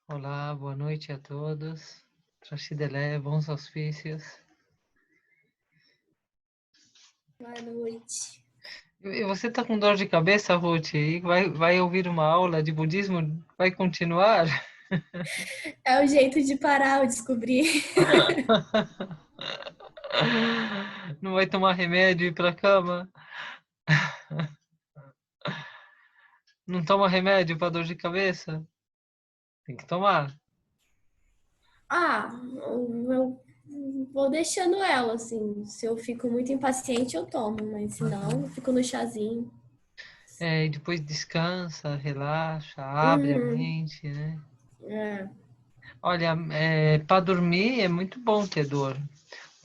Olá, boa noite a todos. Traxidelé, bons auspícios. Boa noite. E você tá com dor de cabeça, Ruth? E vai ouvir uma aula de budismo? Vai continuar? É o jeito de parar, eu descobri. Não vai tomar remédio e ir pra cama? Não toma remédio para dor de cabeça? Tem que tomar. Eu vou deixando ela, assim. Se eu fico muito impaciente, eu tomo, mas se não, eu fico no chazinho. E depois descansa, relaxa, abre a Uhum. mente, né? É. Olha, para dormir é muito bom ter dor.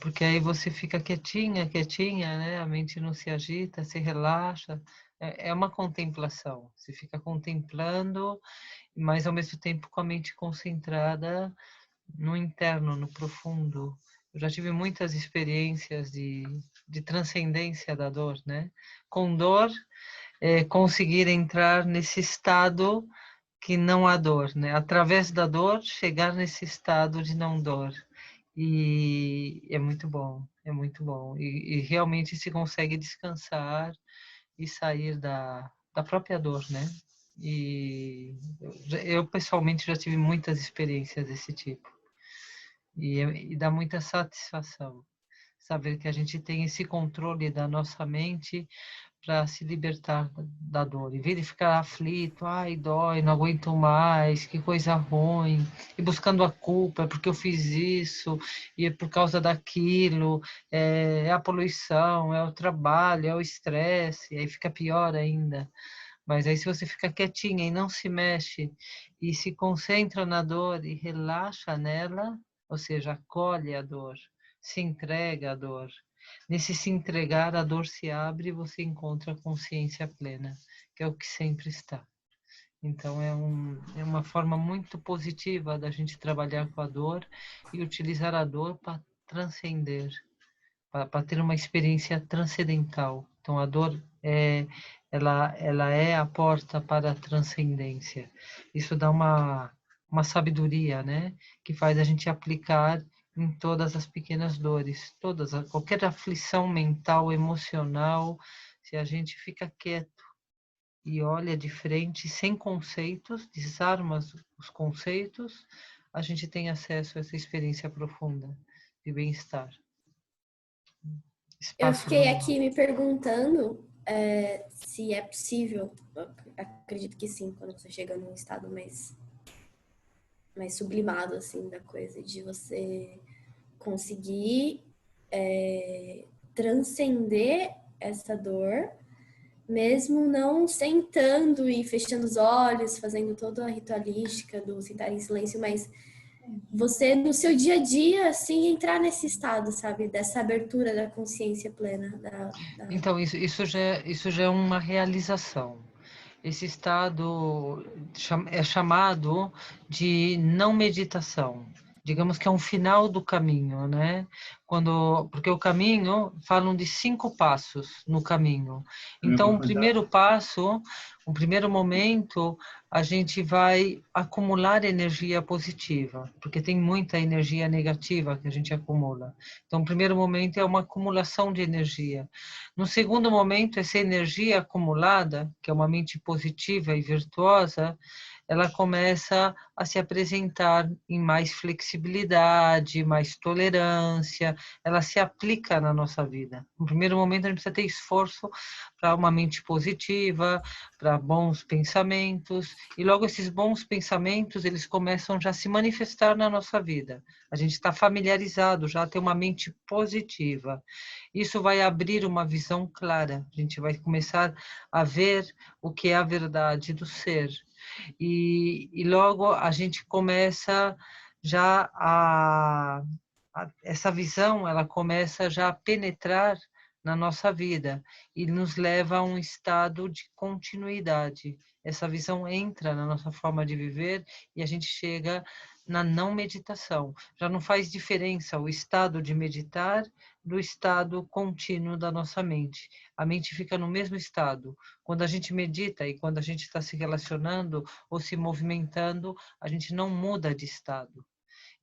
Porque aí você fica quietinha, quietinha, né? A mente não se agita, se relaxa. É uma contemplação. Você fica contemplando, mas ao mesmo tempo com a mente concentrada no interno, no profundo. Eu já tive muitas experiências de transcendência da dor, né? Com dor, conseguir entrar nesse estado que não há dor, né? Através da dor, chegar nesse estado de não dor. E é muito bom, é muito bom. E realmente se consegue descansar e sair da própria dor, né? E eu pessoalmente já tive muitas experiências desse tipo. E dá muita satisfação saber que a gente tem esse controle da nossa mente para se libertar da dor. Em vez de ficar aflito, ai, dói, não aguento mais, que coisa ruim, e buscando a culpa, é porque eu fiz isso, e é por causa daquilo, é a poluição, é o trabalho, é o estresse, aí fica pior ainda. Mas aí se você fica quietinha e não se mexe, e se concentra na dor e relaxa nela, ou seja, acolhe a dor, se entrega à dor. Nesse se entregar, a dor se abre e você encontra a consciência plena, que é o que sempre está. Então, é uma forma muito positiva da gente trabalhar com a dor e utilizar a dor para transcender, para ter uma experiência transcendental. Então, a dor ela é a porta para a transcendência. Isso dá uma sabedoria, né? Que faz a gente aplicar em todas as pequenas dores, qualquer aflição mental, emocional, se a gente fica quieto e olha de frente, sem conceitos, desarma os conceitos, a gente tem acesso a essa experiência profunda de bem-estar. Eu Espaço fiquei do... aqui me perguntando se é possível, eu acredito que sim, quando você chega num estado mais sublimado, assim, da coisa, de você conseguir transcender essa dor, mesmo não sentando e fechando os olhos, fazendo toda a ritualística do sentar em silêncio, mas você no seu dia a dia, assim, entrar nesse estado, sabe? Dessa abertura da consciência plena. Então, isso já é uma realização. Esse estado é chamado de não meditação. Digamos que é um final do caminho, né? Porque o caminho, falam de 5 passos no caminho. Então, o primeiro passo, o primeiro momento, a gente vai acumular energia positiva, porque tem muita energia negativa que a gente acumula. Então, o primeiro momento é uma acumulação de energia. No segundo momento, essa energia acumulada, que é uma mente positiva e virtuosa, ela começa a se apresentar em mais flexibilidade, mais tolerância, ela se aplica na nossa vida. No primeiro momento, a gente precisa ter esforço para uma mente positiva, para bons pensamentos, e logo esses bons pensamentos, eles começam já a se manifestar na nossa vida. A gente está familiarizado, já tem uma mente positiva. Isso vai abrir uma visão clara. A gente vai começar a ver o que é a verdade do ser. E logo a gente começa já essa visão, ela começa já a penetrar na nossa vida e nos leva a um estado de continuidade. Essa visão entra na nossa forma de viver e a gente chega na não meditação. Já não faz diferença o estado de meditar do estado contínuo da nossa mente. A mente fica no mesmo estado. Quando a gente medita e quando a gente está se relacionando ou se movimentando, a gente não muda de estado.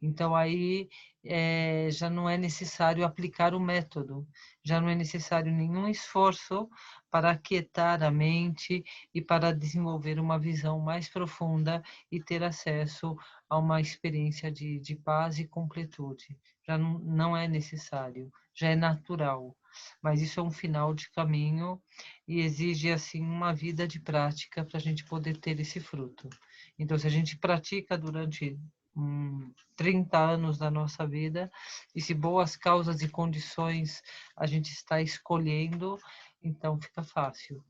Então, aí já não é necessário aplicar o método, já não é necessário nenhum esforço para aquietar a mente e para desenvolver uma visão mais profunda e ter acesso a uma experiência de paz e completude. Já não é necessário, já é natural. Mas isso é um final de caminho e exige, assim, uma vida de prática para a gente poder ter esse fruto. Então, se a gente pratica durante 30 anos da nossa vida, e se boas causas e condições a gente está escolhendo, então fica fácil.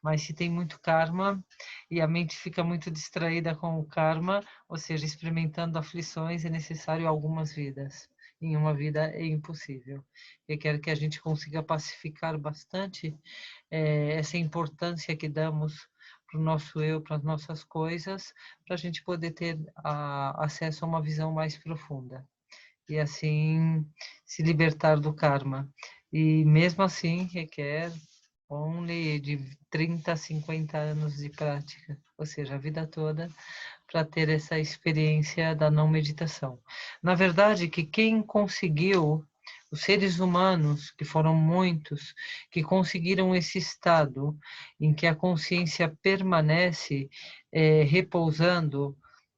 Mas se tem muito karma e a mente fica muito distraída com o karma, ou seja, experimentando aflições, é necessário algumas vidas. Em uma vida é impossível. Eu quero que a gente consiga pacificar bastante essa importância que damos para o nosso eu, para as nossas coisas, para a gente poder ter acesso a uma visão mais profunda e assim se libertar do karma. E mesmo assim requer only de 30 a 50 anos de prática, ou seja, a vida toda, para ter essa experiência da não meditação. Na verdade, que quem conseguiu, os seres humanos, que foram muitos, que conseguiram esse estado em que a consciência permanece repousando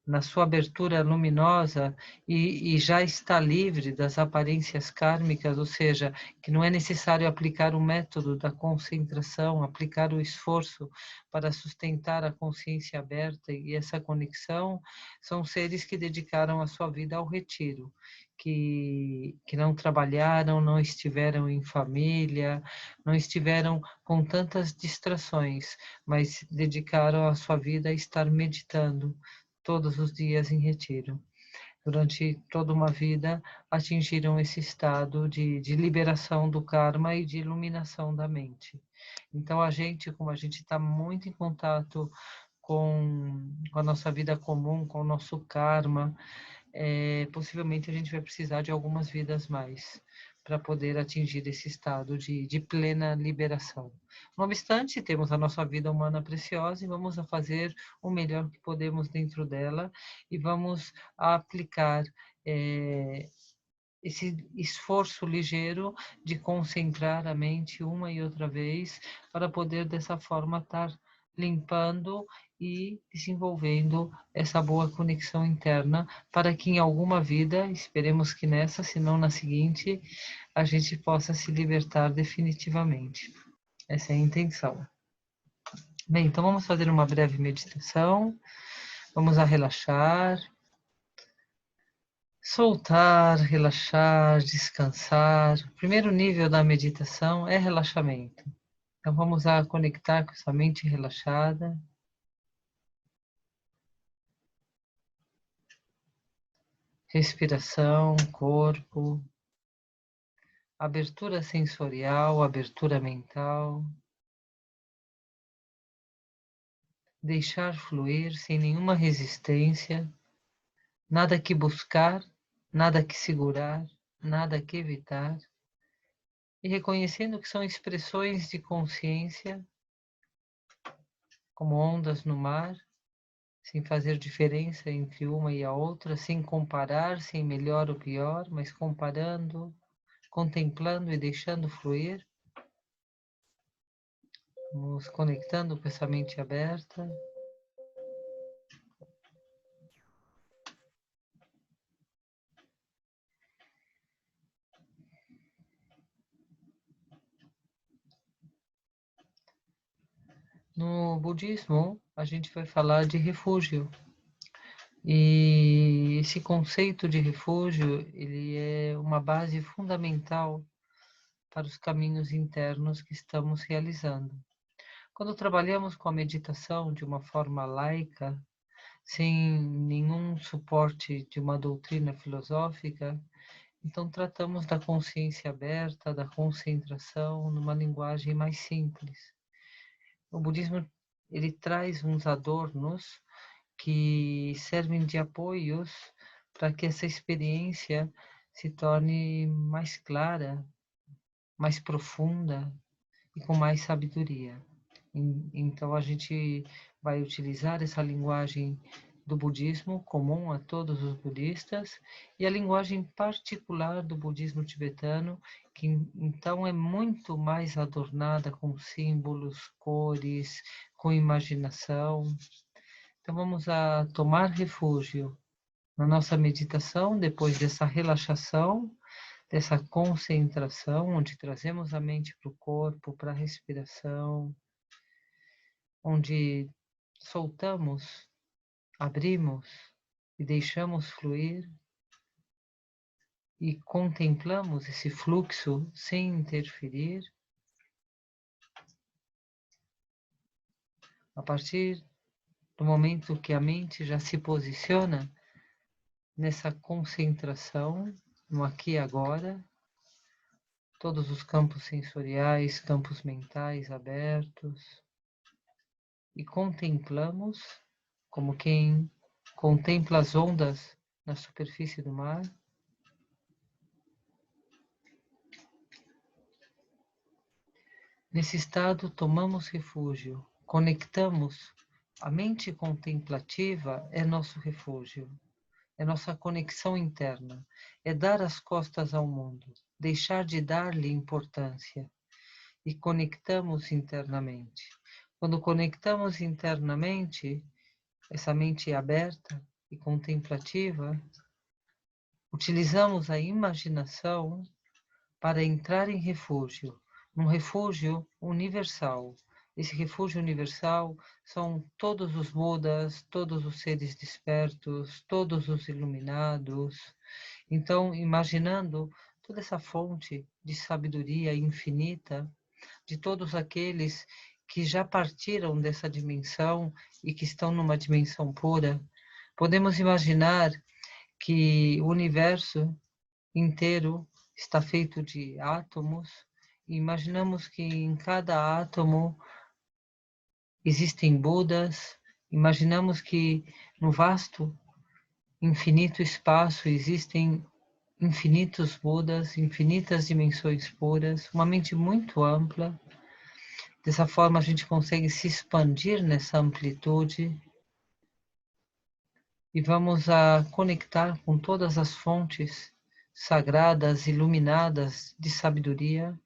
na sua abertura luminosa e já está livre das aparências kármicas, ou seja, que não é necessário aplicar o método da concentração, aplicar o esforço para sustentar a consciência aberta e essa conexão, são seres que dedicaram a sua vida ao retiro, que não trabalharam, não estiveram em família, não estiveram com tantas distrações, mas dedicaram a sua vida a estar meditando todos os dias em retiro. Durante toda uma vida, atingiram esse estado de liberação do karma e de iluminação da mente. Então, a gente, como a gente está muito em contato com a nossa vida comum, com o nosso karma, possivelmente a gente vai precisar de algumas vidas mais para poder atingir esse estado de plena liberação. Não obstante, temos a nossa vida humana preciosa e vamos a fazer o melhor que podemos dentro dela e vamos a aplicar esse esforço ligeiro de concentrar a mente uma e outra vez para poder dessa forma estar limpando e desenvolvendo essa boa conexão interna para que em alguma vida, esperemos que nessa, se não na seguinte, a gente possa se libertar definitivamente. Essa é a intenção. Bem, então vamos fazer uma breve meditação. Vamos a relaxar. Soltar, relaxar, descansar. O primeiro nível da meditação é relaxamento. Então vamos a conectar com essa mente relaxada. Respiração, corpo, abertura sensorial, abertura mental. Deixar fluir sem nenhuma resistência, nada que buscar, nada que segurar, nada que evitar. E reconhecendo que são expressões de consciência, como ondas no mar, sem fazer diferença entre uma e a outra, sem comparar, sem melhor ou pior, mas comparando, contemplando e deixando fluir, nos conectando com essa mente aberta. No budismo, a gente vai falar de refúgio. E esse conceito de refúgio, ele é uma base fundamental para os caminhos internos que estamos realizando. Quando trabalhamos com a meditação de uma forma laica, sem nenhum suporte de uma doutrina filosófica, então tratamos da consciência aberta, da concentração, numa linguagem mais simples. O budismo, ele traz uns adornos que servem de apoios para que essa experiência se torne mais clara mais profunda e com mais sabedoria. Então a gente vai utilizar essa linguagem do budismo comum a todos os budistas e a linguagem particular do budismo tibetano, que então é muito mais adornada com símbolos, cores, com imaginação. Então vamos a tomar refúgio na nossa meditação, depois dessa relaxação, dessa concentração, onde trazemos a mente para o corpo, para a respiração, onde soltamos, abrimos e deixamos fluir e contemplamos esse fluxo sem interferir. A partir do momento que a mente já se posiciona nessa concentração, no aqui e agora, todos os campos sensoriais, campos mentais abertos, e contemplamos como quem contempla as ondas na superfície do mar. Nesse estado, tomamos refúgio, conectamos. A mente contemplativa é nosso refúgio, é nossa conexão interna, é dar as costas ao mundo, deixar de dar-lhe importância e conectamos internamente. Quando conectamos internamente, essa mente aberta e contemplativa, utilizamos a imaginação para entrar em refúgio, num refúgio universal. Esse refúgio universal são todos os Budas, todos os seres despertos, todos os iluminados. Então, imaginando toda essa fonte de sabedoria infinita, de todos aqueles que já partiram dessa dimensão e que estão numa dimensão pura, podemos imaginar que o universo inteiro está feito de átomos, e imaginamos que em cada átomo existem Budas, imaginamos que no vasto, infinito espaço existem infinitos Budas, infinitas dimensões puras, uma mente muito ampla. Dessa forma a gente consegue se expandir nessa amplitude e vamos a conectar com todas as fontes sagradas, iluminadas de sabedoria.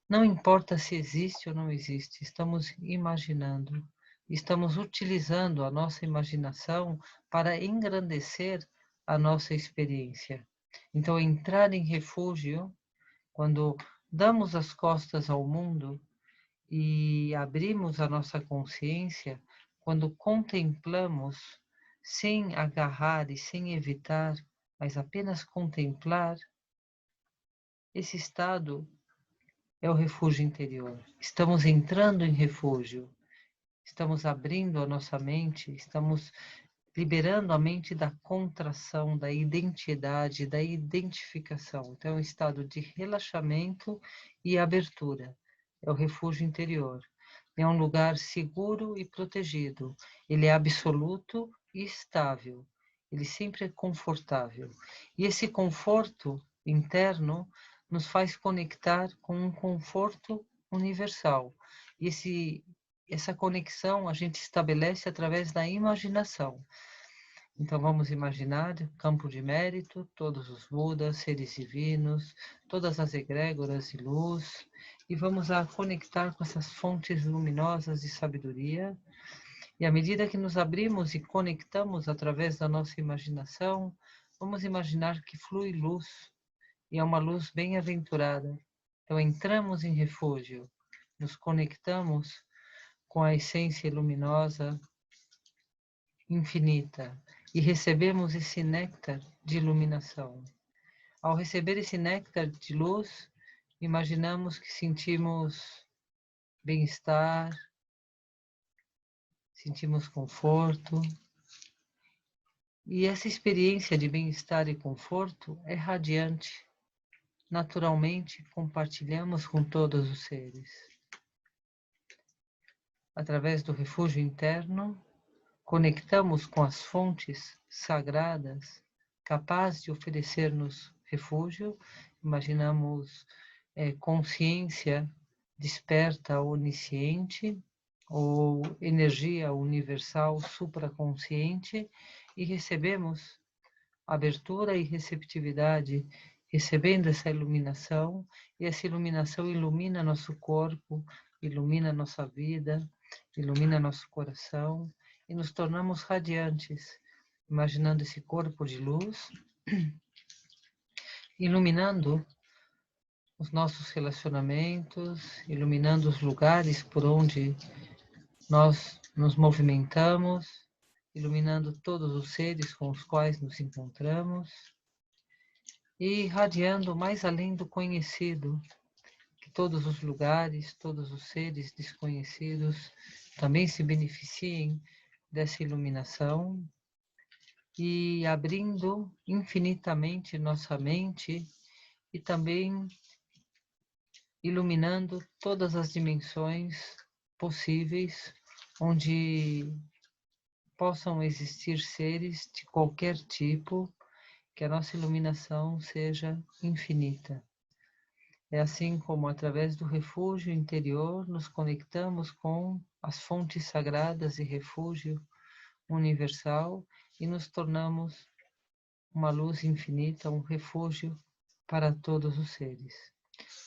Não importa se existe ou não existe, estamos imaginando, estamos utilizando a nossa imaginação para engrandecer a nossa experiência. Então, entrar em refúgio, quando damos as costas ao mundo e abrimos a nossa consciência, quando contemplamos, sem agarrar e sem evitar, mas apenas contemplar, esse estado é o refúgio interior. Estamos entrando em refúgio, estamos abrindo a nossa mente, estamos liberando a mente da contração, da identidade, da identificação. Então, é um estado de relaxamento e abertura. É o refúgio interior. É um lugar seguro e protegido. Ele é absoluto e estável. Ele sempre é confortável. E esse conforto interno nos faz conectar com um conforto universal. E essa conexão a gente estabelece através da imaginação. Então vamos imaginar campo de mérito, todos os Budas, seres divinos, todas as egrégoras de luz, e vamos a conectar com essas fontes luminosas de sabedoria. E à medida que nos abrimos e conectamos através da nossa imaginação, vamos imaginar que flui luz, e é uma luz bem-aventurada. Então entramos em refúgio, nos conectamos com a essência luminosa infinita e recebemos esse néctar de iluminação. Ao receber esse néctar de luz, imaginamos que sentimos bem-estar, sentimos conforto. E essa experiência de bem-estar e conforto é radiante. Naturalmente, compartilhamos com todos os seres. Através do refúgio interno, conectamos com as fontes sagradas capazes de oferecer-nos refúgio. Imaginamos consciência desperta onisciente ou energia universal supraconsciente e recebemos abertura e receptividade, recebendo essa iluminação, e essa iluminação ilumina nosso corpo, ilumina nossa vida, ilumina nosso coração, e nos tornamos radiantes, imaginando esse corpo de luz, iluminando os nossos relacionamentos, iluminando os lugares por onde nós nos movimentamos, iluminando todos os seres com os quais nos encontramos e irradiando mais além do conhecido, que todos os lugares, todos os seres desconhecidos também se beneficiem dessa iluminação e abrindo infinitamente nossa mente e também iluminando todas as dimensões possíveis onde possam existir seres de qualquer tipo, que a nossa iluminação seja infinita. É assim como, através do refúgio interior, nos conectamos com as fontes sagradas e refúgio universal e nos tornamos uma luz infinita, um refúgio para todos os seres.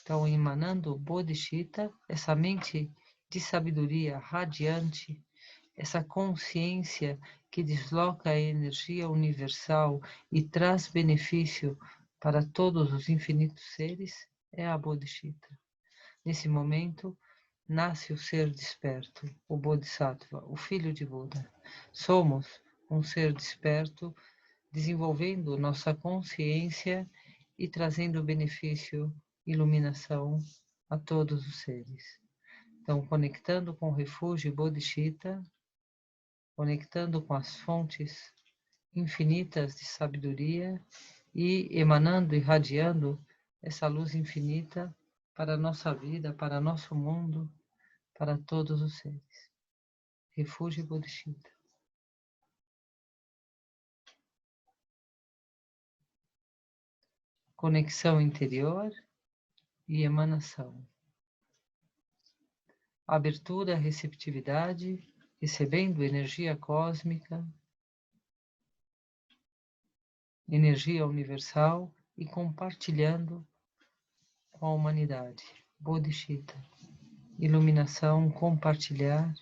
Então, emanando o Bodhicitta, essa mente de sabedoria radiante, essa consciência que desloca a energia universal e traz benefício para todos os infinitos seres, é a Bodhicitta. Nesse momento, nasce o ser desperto, o Bodhisattva, o filho de Buda. Somos um ser desperto, desenvolvendo nossa consciência e trazendo benefício, iluminação a todos os seres. Então, conectando com o refúgio Bodhicitta, conectando com as fontes infinitas de sabedoria e emanando, irradiando essa luz infinita para a nossa vida, para nosso mundo, para todos os seres. Refúgio Bodhicitta. Conexão interior e emanação. Abertura, receptividade, recebendo energia cósmica, energia universal e compartilhando com a humanidade. Bodhicitta. Iluminação, compartilhar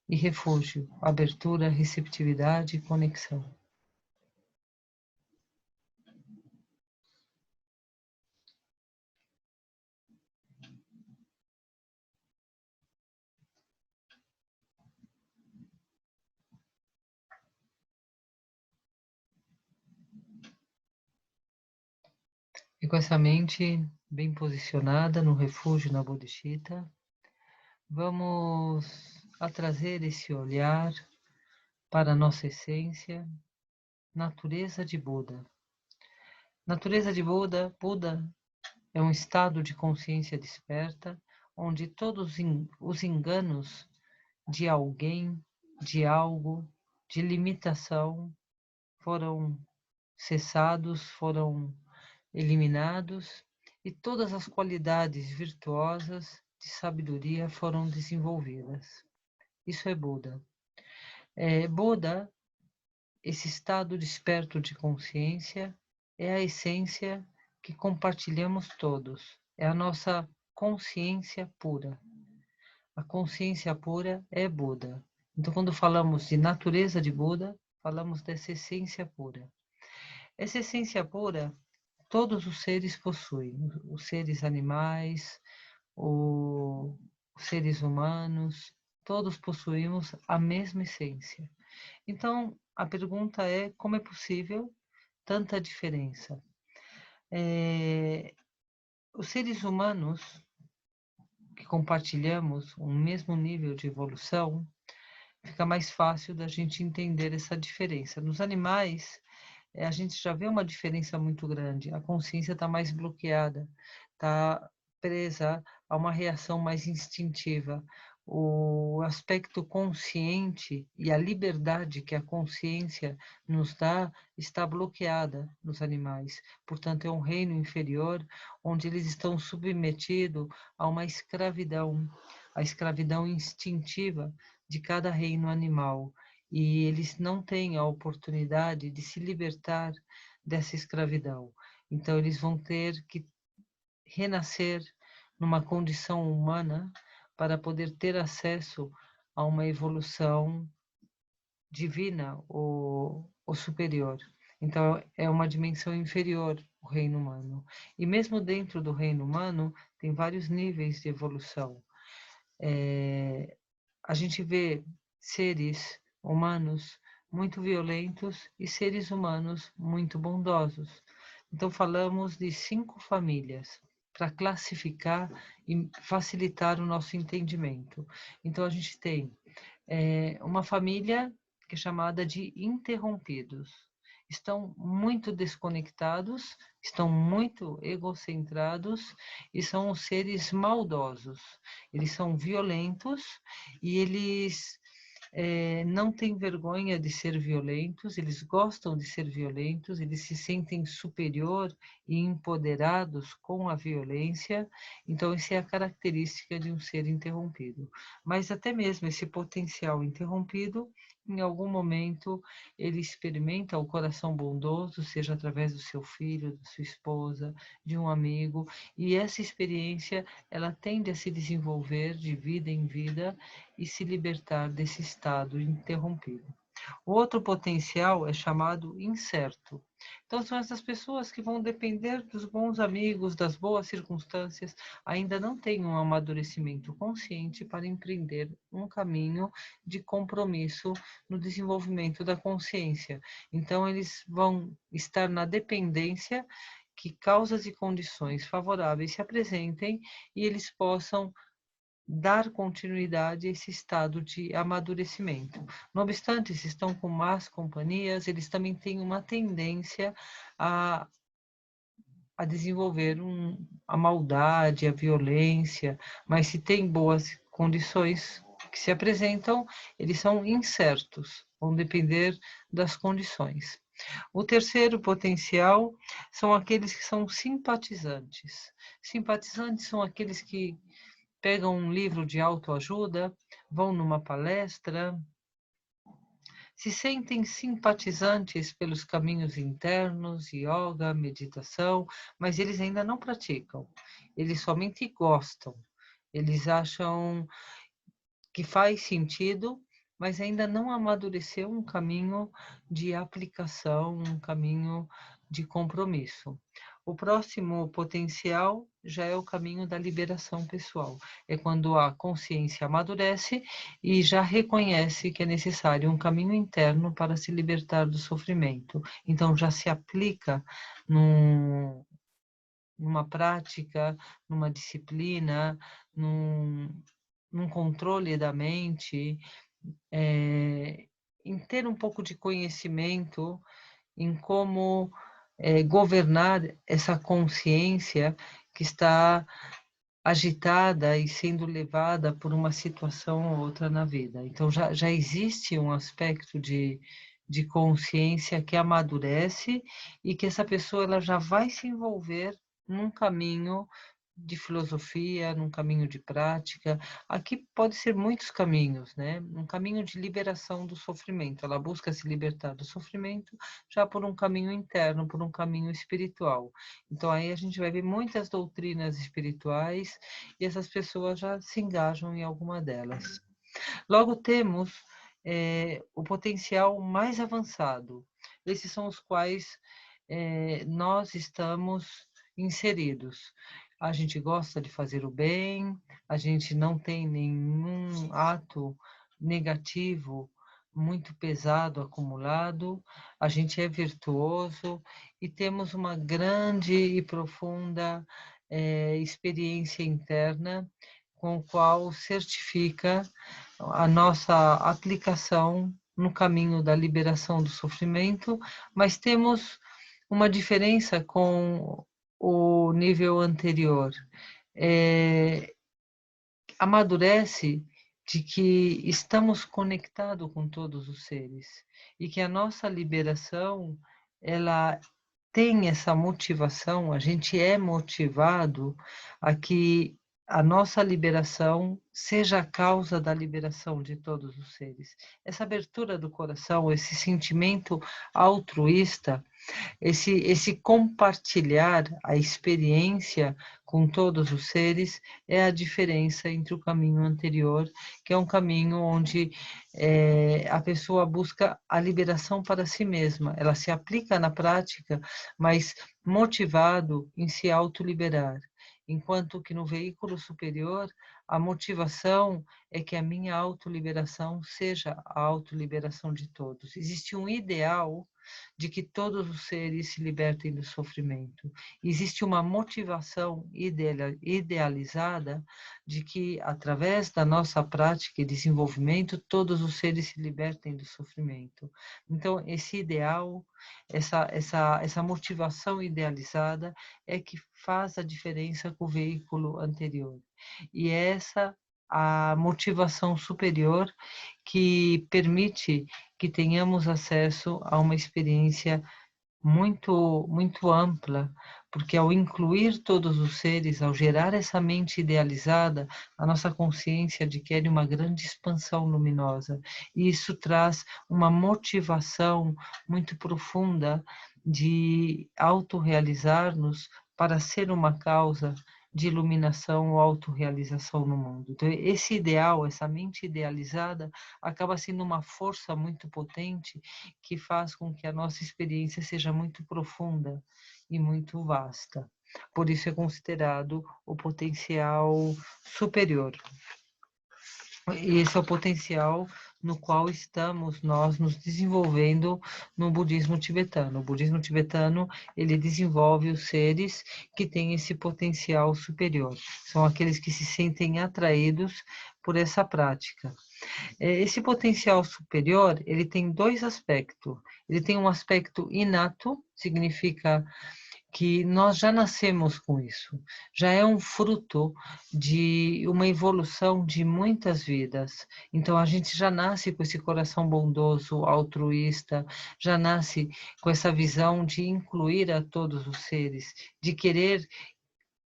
e refúgio, abertura, receptividade e conexão. E com essa mente bem posicionada no refúgio, na Bodhicitta, vamos a trazer esse olhar para a nossa essência, natureza de Buda. Natureza de Buda, Buda é um estado de consciência desperta, onde todos os enganos de alguém, de algo, de limitação foram cessados, foram eliminados e todas as qualidades virtuosas de sabedoria foram desenvolvidas. Isso é Buda. Buda, esse estado desperto de consciência, é a essência que compartilhamos todos. É a nossa consciência pura. A consciência pura é Buda. Então, quando falamos de natureza de Buda, falamos dessa essência pura. Essa essência pura, todos os seres possuem. Os seres animais, os seres humanos, todos possuímos a mesma essência. Então, a pergunta é, como é possível tanta diferença? Os seres humanos que compartilhamos um mesmo nível de evolução, fica mais fácil da gente entender essa diferença. Nos animais, a gente já vê uma diferença muito grande. A consciência está mais bloqueada, está presa a uma reação mais instintiva. o aspecto consciente e a liberdade que a consciência nos dá está bloqueada nos animais. Portanto, é um reino inferior onde eles estão submetidos a uma escravidão, a escravidão instintiva de cada reino animal. E eles não têm a oportunidade de se libertar dessa escravidão. Então, eles vão ter que renascer numa condição humana para poder ter acesso a uma evolução divina ou superior. Então, é uma dimensão inferior o reino humano. E mesmo dentro do reino humano, tem vários níveis de evolução. A gente vê seres humanos muito violentos e seres humanos muito bondosos. Então, falamos de 5 famílias para classificar e facilitar o nosso entendimento. Então, a gente tem uma família que é chamada de interrompidos. Estão muito desconectados, estão muito egocentrados e são os seres maldosos. Eles são violentos e eles não têm vergonha de ser violentos, eles gostam de ser violentos, eles se sentem superior e empoderados com a violência. Então, essa é a característica de um ser interrompido. Mas até mesmo esse potencial interrompido, em algum momento, ele experimenta o coração bondoso, seja através do seu filho, da sua esposa, de um amigo, e essa experiência, ela tende a se desenvolver de vida em vida e se libertar desse estado interrompido. O outro potencial é chamado incerto. Então, são essas pessoas que vão depender dos bons amigos, das boas circunstâncias, ainda não têm um amadurecimento consciente para empreender um caminho de compromisso no desenvolvimento da consciência. Então, eles vão estar na dependência que causas e condições favoráveis se apresentem e eles possam dar continuidade a esse estado de amadurecimento. Não obstante, se estão com más companhias, eles também têm uma tendência a desenvolver a maldade, a violência, mas se tem boas condições que se apresentam, eles são incertos, vão depender das condições. O terceiro potencial são aqueles que são simpatizantes. Simpatizantes são aqueles que pegam um livro de autoajuda, vão numa palestra, se sentem simpatizantes pelos caminhos internos, yoga, meditação, mas eles ainda não praticam, eles somente gostam, eles acham que faz sentido, mas ainda não amadureceu um caminho de aplicação, um caminho de compromisso. O próximo potencial já é o caminho da liberação pessoal. É quando a consciência amadurece e já reconhece que é necessário um caminho interno para se libertar do sofrimento. Então já se aplica numa prática, numa disciplina, num controle da mente, em ter um pouco de conhecimento em como governar essa consciência que está agitada e sendo levada por uma situação ou outra na vida. Então, já existe um aspecto de consciência que amadurece e que essa pessoa ela já vai se envolver num caminho de filosofia, num caminho de prática. Aqui pode ser muitos caminhos, né? Um caminho de liberação do sofrimento. Ela busca se libertar do sofrimento já por um caminho interno, por um caminho espiritual. Então aí a gente vai ver muitas doutrinas espirituais e essas pessoas já se engajam em alguma delas. Logo temos o potencial mais avançado. Esses são os quais nós estamos inseridos. A gente gosta de fazer o bem, a gente não tem nenhum ato negativo muito pesado acumulado, a gente é virtuoso e temos uma grande e profunda experiência interna com o qual certifica a nossa aplicação no caminho da liberação do sofrimento, mas temos uma diferença com o nível anterior. Amadurece de que estamos conectados com todos os seres e que a nossa liberação, ela tem essa motivação, a gente é motivado a que a nossa liberação seja a causa da liberação de todos os seres. Essa abertura do coração, esse sentimento altruísta, esse compartilhar a experiência com todos os seres é a diferença entre o caminho anterior, que é um caminho onde a pessoa busca a liberação para si mesma. Ela se aplica na prática, mas motivado em se autoliberar. Enquanto que no veículo superior, a motivação é que a minha autoliberação seja a autoliberação de todos. Existe um ideal de que todos os seres se libertem do sofrimento. Existe uma motivação idealizada de que, através da nossa prática e desenvolvimento, todos os seres se libertem do sofrimento. Então, esse ideal, essa motivação idealizada é que faz a diferença com o veículo anterior. E essa a motivação superior que permite que tenhamos acesso a uma experiência muito ampla, porque ao incluir todos os seres, ao gerar essa mente idealizada, a nossa consciência adquire uma grande expansão luminosa, e isso traz uma motivação muito profunda de autorrealizar-nos para ser uma causa de iluminação ou autorrealização no mundo. Então, esse ideal, essa mente idealizada, acaba sendo uma força muito potente que faz com que a nossa experiência seja muito profunda e muito vasta. Por isso é considerado o potencial superior. E esse é o potencial no qual estamos nós nos desenvolvendo no budismo tibetano. O budismo tibetano, ele desenvolve os seres que têm esse potencial superior. São aqueles que se sentem atraídos por essa prática. Esse potencial superior, ele tem dois aspectos. Ele tem um aspecto inato, significa que nós já nascemos com isso, já é um fruto de uma evolução de muitas vidas. Então, a gente já nasce com esse coração bondoso, altruísta, já nasce com essa visão de incluir a todos os seres, de querer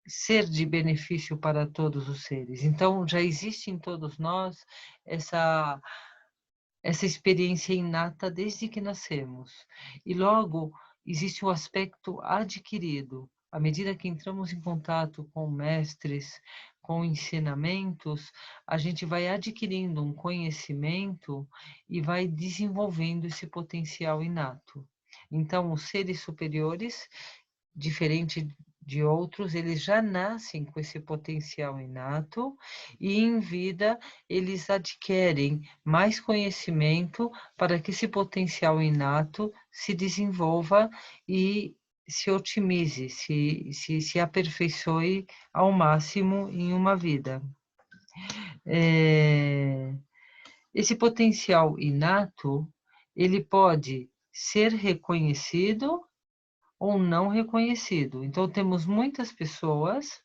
ser de benefício para todos os seres. Então, já existe em todos nós essa experiência inata desde que nascemos. E logo, existe o aspecto adquirido. À medida que entramos em contato com mestres, com ensinamentos, a gente vai adquirindo um conhecimento e vai desenvolvendo esse potencial inato. Então, os seres superiores, diferente de outros, eles já nascem com esse potencial inato e em vida eles adquirem mais conhecimento para que esse potencial inato se desenvolva e se otimize, se aperfeiçoe ao máximo em uma vida. Esse potencial inato, ele pode ser reconhecido ou não reconhecido. Então, temos muitas pessoas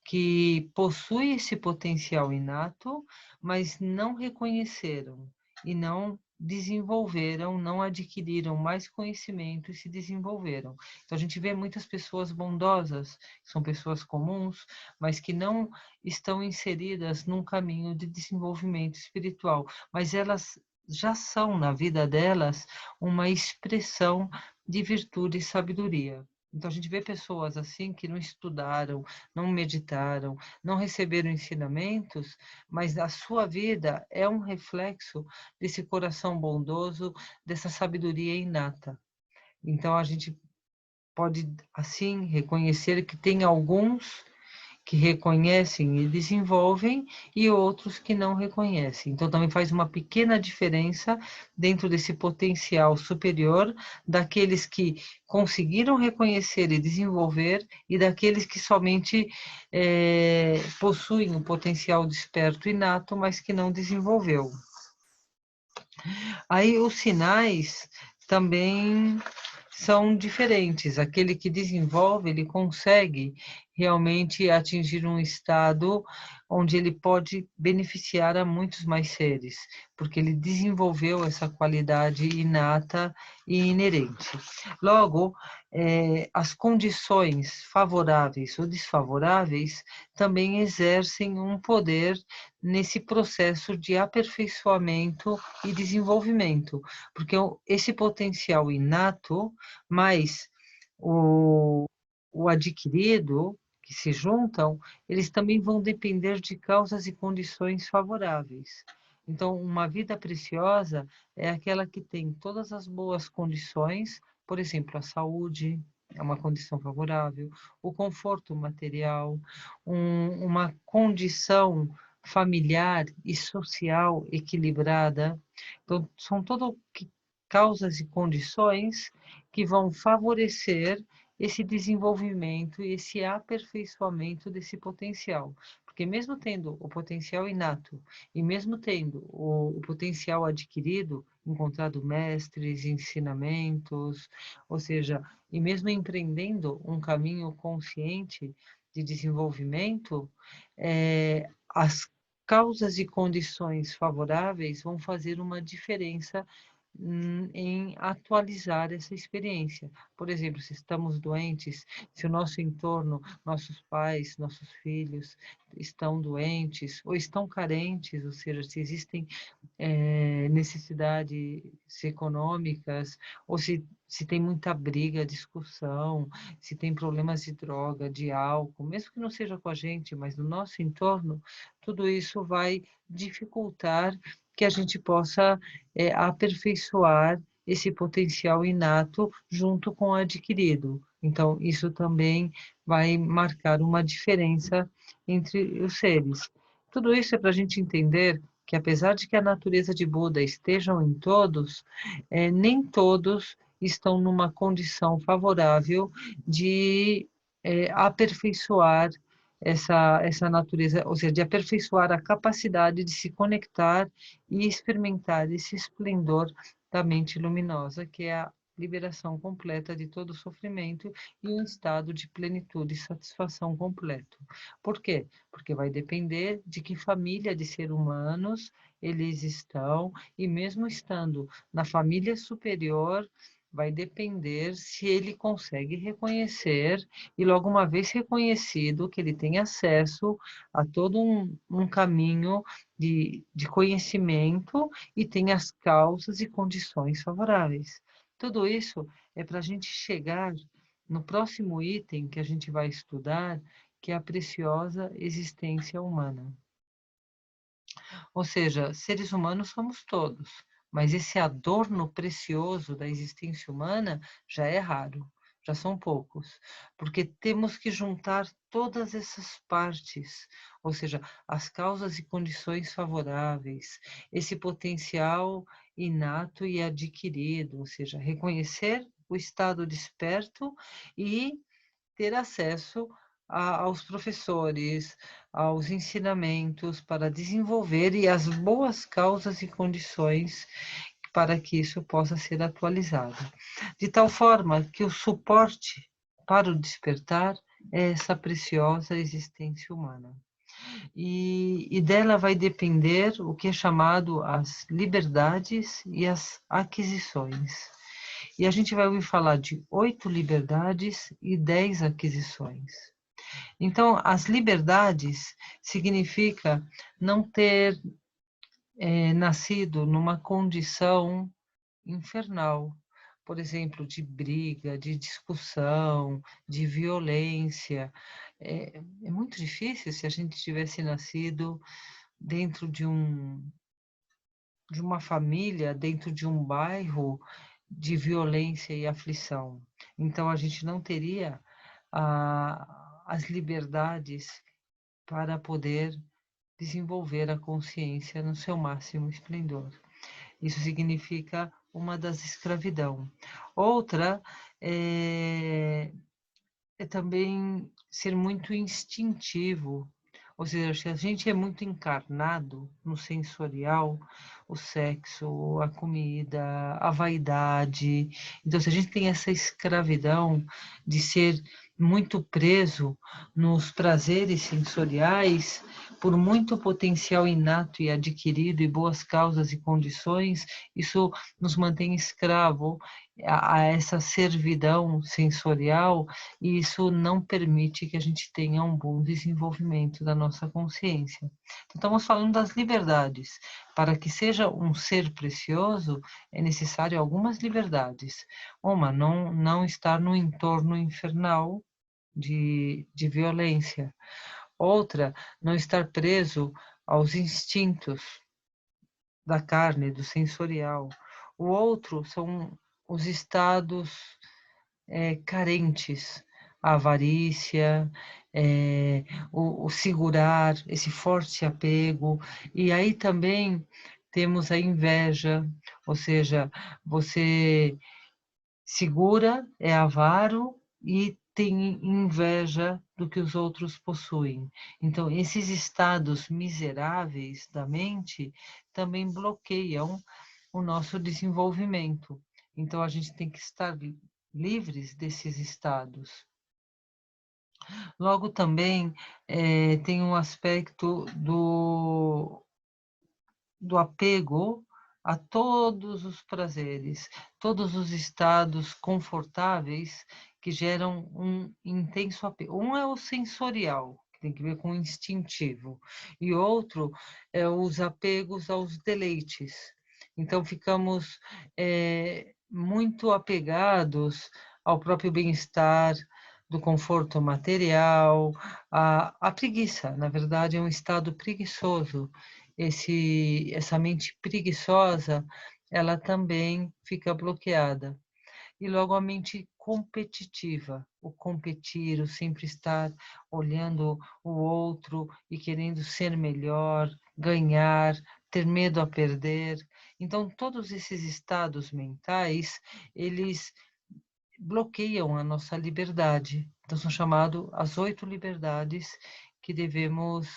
que possuem esse potencial inato, mas não reconheceram e não desenvolveram, não adquiriram mais conhecimento e se desenvolveram. Então, a gente vê muitas pessoas bondosas, são pessoas comuns, mas que não estão inseridas num caminho de desenvolvimento espiritual, mas elas já são, na vida delas, uma expressão de virtude e sabedoria. Então, a gente vê pessoas assim que não estudaram, não meditaram, não receberam ensinamentos, mas a sua vida é um reflexo desse coração bondoso, dessa sabedoria inata. Então, a gente pode, assim, reconhecer que tem alguns que reconhecem e desenvolvem e outros que não reconhecem. Então, também faz uma pequena diferença dentro desse potencial superior daqueles que conseguiram reconhecer e desenvolver e daqueles que somente possuem um potencial desperto inato, mas que não desenvolveu. Aí, os sinais também são diferentes. Aquele que desenvolve, ele consegue realmente atingir um estado onde ele pode beneficiar a muitos mais seres, porque ele desenvolveu essa qualidade inata e inerente. Logo, as condições favoráveis ou desfavoráveis também exercem um poder nesse processo de aperfeiçoamento e desenvolvimento, porque esse potencial inato mais o adquirido, que se juntam, eles também vão depender de causas e condições favoráveis. Então, uma vida preciosa é aquela que tem todas as boas condições, por exemplo, a saúde é uma condição favorável, o conforto material, uma condição familiar e social equilibrada. Então, são todas causas e condições que vão favorecer esse desenvolvimento e esse aperfeiçoamento desse potencial. Porque mesmo tendo o potencial inato e mesmo tendo o potencial adquirido, encontrado mestres, ensinamentos, ou seja, e mesmo empreendendo um caminho consciente de desenvolvimento, as causas e condições favoráveis vão fazer uma diferença em atualizar essa experiência. Por exemplo, se estamos doentes, se o nosso entorno, nossos pais, nossos filhos estão doentes ou estão carentes, ou seja, se existem necessidades econômicas, ou se tem muita briga, discussão, se tem problemas de droga, de álcool, mesmo que não seja com a gente, mas no nosso entorno, tudo isso vai dificultar que a gente possa aperfeiçoar esse potencial inato junto com o adquirido. Então, isso também vai marcar uma diferença entre os seres. Tudo isso é para a gente entender que, apesar de que a natureza de Buda estejam em todos, nem todos estão numa condição favorável de aperfeiçoar essa natureza, ou seja, de aperfeiçoar a capacidade de se conectar e experimentar esse esplendor da mente luminosa, que é a liberação completa de todo o sofrimento e um estado de plenitude e satisfação completo. Por quê? Porque vai depender de que família de seres humanos eles estão, e mesmo estando na família superior, vai depender se ele consegue reconhecer, e logo uma vez reconhecido, que ele tem acesso a todo um caminho de conhecimento e tem as causas e condições favoráveis. Tudo isso é para a gente chegar no próximo item que a gente vai estudar, que é a preciosa existência humana. Ou seja, seres humanos somos todos, mas esse adorno precioso da existência humana já é raro, já são poucos, porque temos que juntar todas essas partes, ou seja, as causas e condições favoráveis, esse potencial inato e adquirido, ou seja, reconhecer o estado desperto e ter acesso aos professores, aos ensinamentos para desenvolver e as boas causas e condições para que isso possa ser atualizado. De tal forma que o suporte para o despertar é essa preciosa existência humana. E dela vai depender o que é chamado as liberdades e as aquisições. E a gente vai ouvir falar de 8 liberdades e 10 aquisições. Então, as liberdades significa não ter nascido numa condição infernal, por exemplo, de briga, de discussão, de violência. É muito difícil se a gente tivesse nascido dentro de uma família, dentro de um bairro de violência e aflição. Então, a gente não teria as liberdades para poder desenvolver a consciência no seu máximo esplendor. Isso significa uma das escravidão. Outra é também ser muito instintivo, ou seja, se a gente é muito encarnado no sensorial, o sexo, a comida, a vaidade, então se a gente tem essa escravidão de ser muito preso nos prazeres sensoriais, por muito potencial inato e adquirido e boas causas e condições, isso nos mantém escravo a essa servidão sensorial, e isso não permite que a gente tenha um bom desenvolvimento da nossa consciência. Então, estamos falando das liberdades. Para que seja um ser precioso, é necessário algumas liberdades. Uma, não estar no entorno infernal de violência. Outra, não estar preso aos instintos da carne, do sensorial. O outro são os estados carentes, a avarícia, o segurar, esse forte apego. E aí também temos a inveja, ou seja, você segura, é avaro e tem inveja do que os outros possuem. Então, esses estados miseráveis da mente também bloqueiam o nosso desenvolvimento. Então, a gente tem que estar livres desses estados. Logo também tem um aspecto do apego a todos os prazeres, todos os estados confortáveis que geram um intenso apego. Um é o sensorial, que tem que ver com o instintivo, e outro é os apegos aos deleites. Então, ficamos muito apegados ao próprio bem-estar, do conforto material, a preguiça, na verdade, é um estado preguiçoso. Essa mente preguiçosa, ela também fica bloqueada. E logo a mente competitiva, o competir, o sempre estar olhando o outro e querendo ser melhor, ganhar, ter medo a perder. Então, todos esses estados mentais, eles bloqueiam a nossa liberdade. Então, são chamados as 8 liberdades que devemos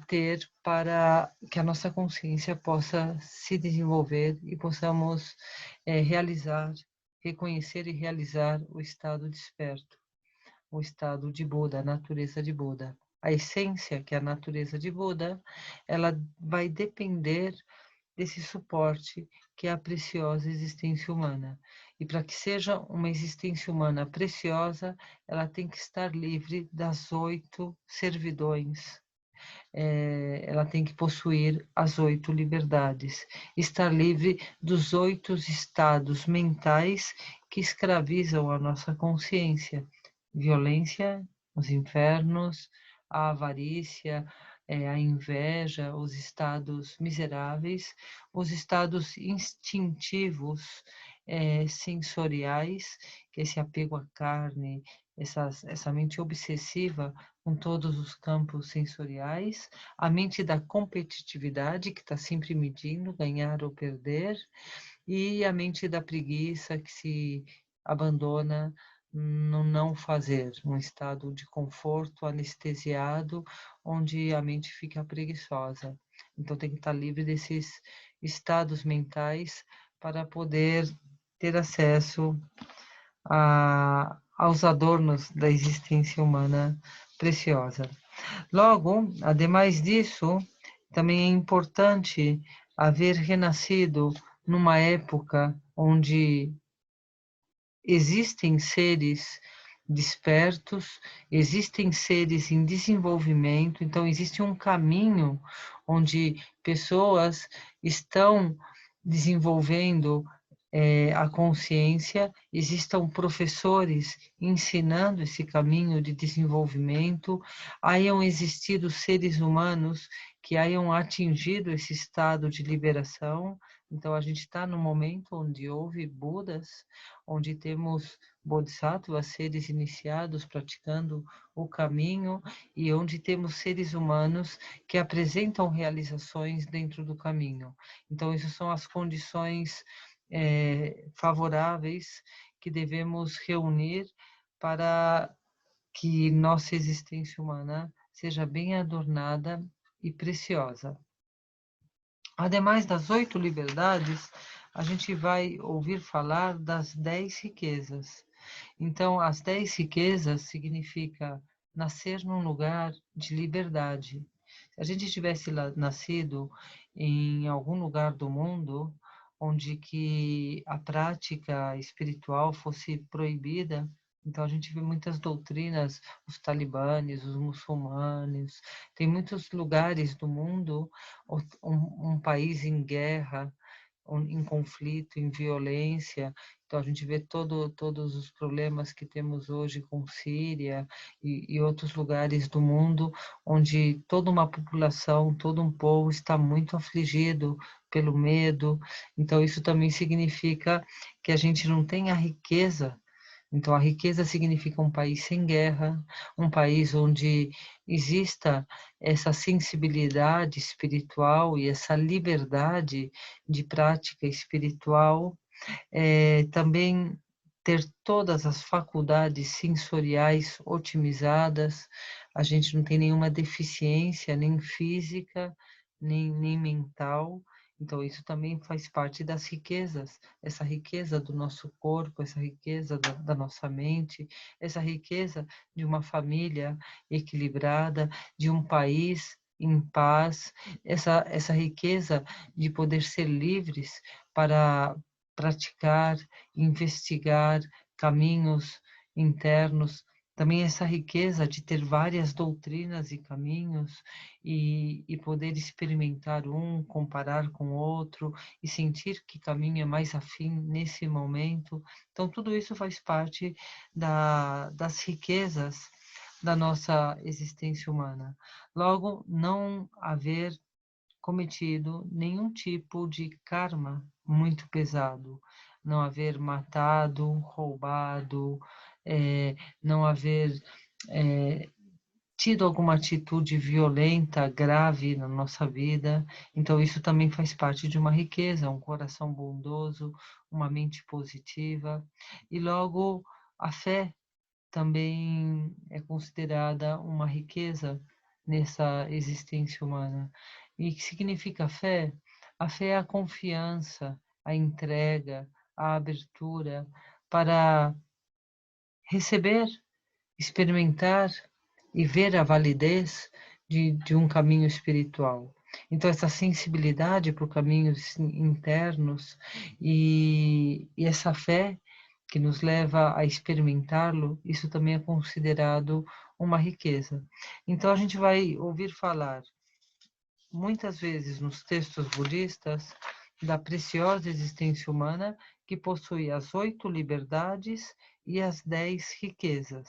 ter para que a nossa consciência possa se desenvolver e possamos realizar, reconhecer e realizar o estado desperto, o estado de Buda, a natureza de Buda. A essência, que é a natureza de Buda, ela vai depender desse suporte que é a preciosa existência humana. E para que seja uma existência humana preciosa, ela tem que estar livre das 8 servidões. Ela tem que possuir as 8 liberdades, estar livre dos 8 estados mentais que escravizam a nossa consciência: violência, os infernos, a avarícia, a inveja, os estados miseráveis, os estados instintivos, sensoriais, que é esse apego à carne, essa mente obsessiva com todos os campos sensoriais, a mente da competitividade, que está sempre medindo, ganhar ou perder, e a mente da preguiça, que se abandona no não fazer, um estado de conforto anestesiado, onde a mente fica preguiçosa. Então tem que estar livre desses estados mentais para poder ter acesso aos adornos da existência humana preciosa. Logo, ademais disso, também é importante haver renascido numa época onde existem seres despertos, existem seres em desenvolvimento, então existe um caminho onde pessoas estão desenvolvendo a consciência, existam professores ensinando esse caminho de desenvolvimento, haiam existido seres humanos que haiam atingido esse estado de liberação. Então, a gente está no momento onde houve Budas, onde temos Bodhisattvas, seres iniciados praticando o caminho, e onde temos seres humanos que apresentam realizações dentro do caminho. Então, essas são as condições favoráveis que devemos reunir para que nossa existência humana seja bem adornada e preciosa. Ademais das 8 liberdades, a gente vai ouvir falar das 10 riquezas. Então, as 10 riquezas significa nascer num lugar de liberdade. Se a gente tivesse nascido em algum lugar do mundo onde que a prática espiritual fosse proibida, então a gente vê muitas doutrinas, os talibanes, os muçulmanos, tem muitos lugares do mundo, um país em guerra, em conflito, em violência. Então, a gente vê todos os problemas que temos hoje com Síria e outros lugares do mundo, onde toda uma população, todo um povo está muito afligido pelo medo. Então, isso também significa que a gente não tem a riqueza. Então, a riqueza significa um país sem guerra, um país onde exista essa sensibilidade espiritual e essa liberdade de prática espiritual, também ter todas as faculdades sensoriais otimizadas, a gente não tem nenhuma deficiência, nem física, nem mental. Então, isso também faz parte das riquezas, essa riqueza do nosso corpo, essa riqueza da nossa mente, essa riqueza de uma família equilibrada, de um país em paz, essa riqueza de poder ser livres para praticar, investigar caminhos internos, também essa riqueza de ter várias doutrinas e caminhos e poder experimentar um, comparar com outro e sentir que caminho é mais afim nesse momento. Então, tudo isso faz parte das riquezas da nossa existência humana. Logo, não haver cometido nenhum tipo de karma muito pesado, não haver matado, roubado, não haver tido alguma atitude violenta, grave na nossa vida. Então, isso também faz parte de uma riqueza, um coração bondoso, uma mente positiva. E logo, a fé também é considerada uma riqueza nessa existência humana. E o que significa fé? A fé é a confiança, a entrega, a abertura para receber, experimentar e ver a validez de um caminho espiritual. Então, essa sensibilidade para os caminhos internos e essa fé que nos leva a experimentá-lo, isso também é considerado uma riqueza. Então, a gente vai ouvir falar muitas vezes nos textos budistas da preciosa existência humana que possui as 8 liberdades e as 10 riquezas.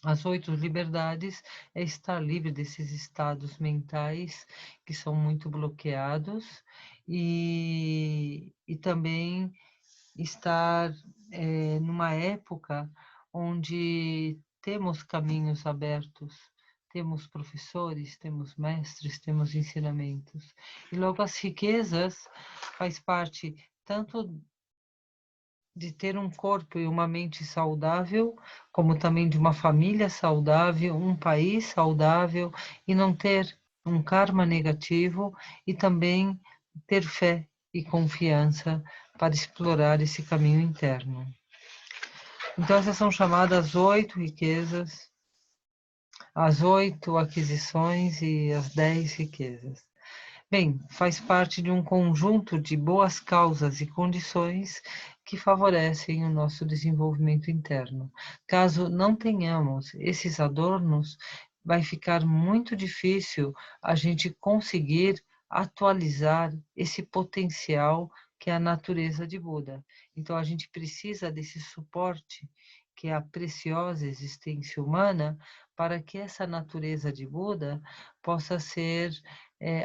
As 8 liberdades é estar livre desses estados mentais que são muito bloqueados e também estar numa época onde temos caminhos abertos, temos professores, temos mestres, temos ensinamentos. E logo as riquezas faz parte tanto de ter um corpo e uma mente saudável, como também de uma família saudável, um país saudável e não ter um karma negativo e também ter fé e confiança para explorar esse caminho interno. Então, essas são chamadas 8 riquezas, as 8 aquisições e as 10 riquezas. Bem, faz parte de um conjunto de boas causas e condições que favorecem o nosso desenvolvimento interno. Caso não tenhamos esses adornos, vai ficar muito difícil a gente conseguir atualizar esse potencial que é a natureza de Buda. Então, a gente precisa desse suporte, que é a preciosa existência humana, para que essa natureza de Buda possa ser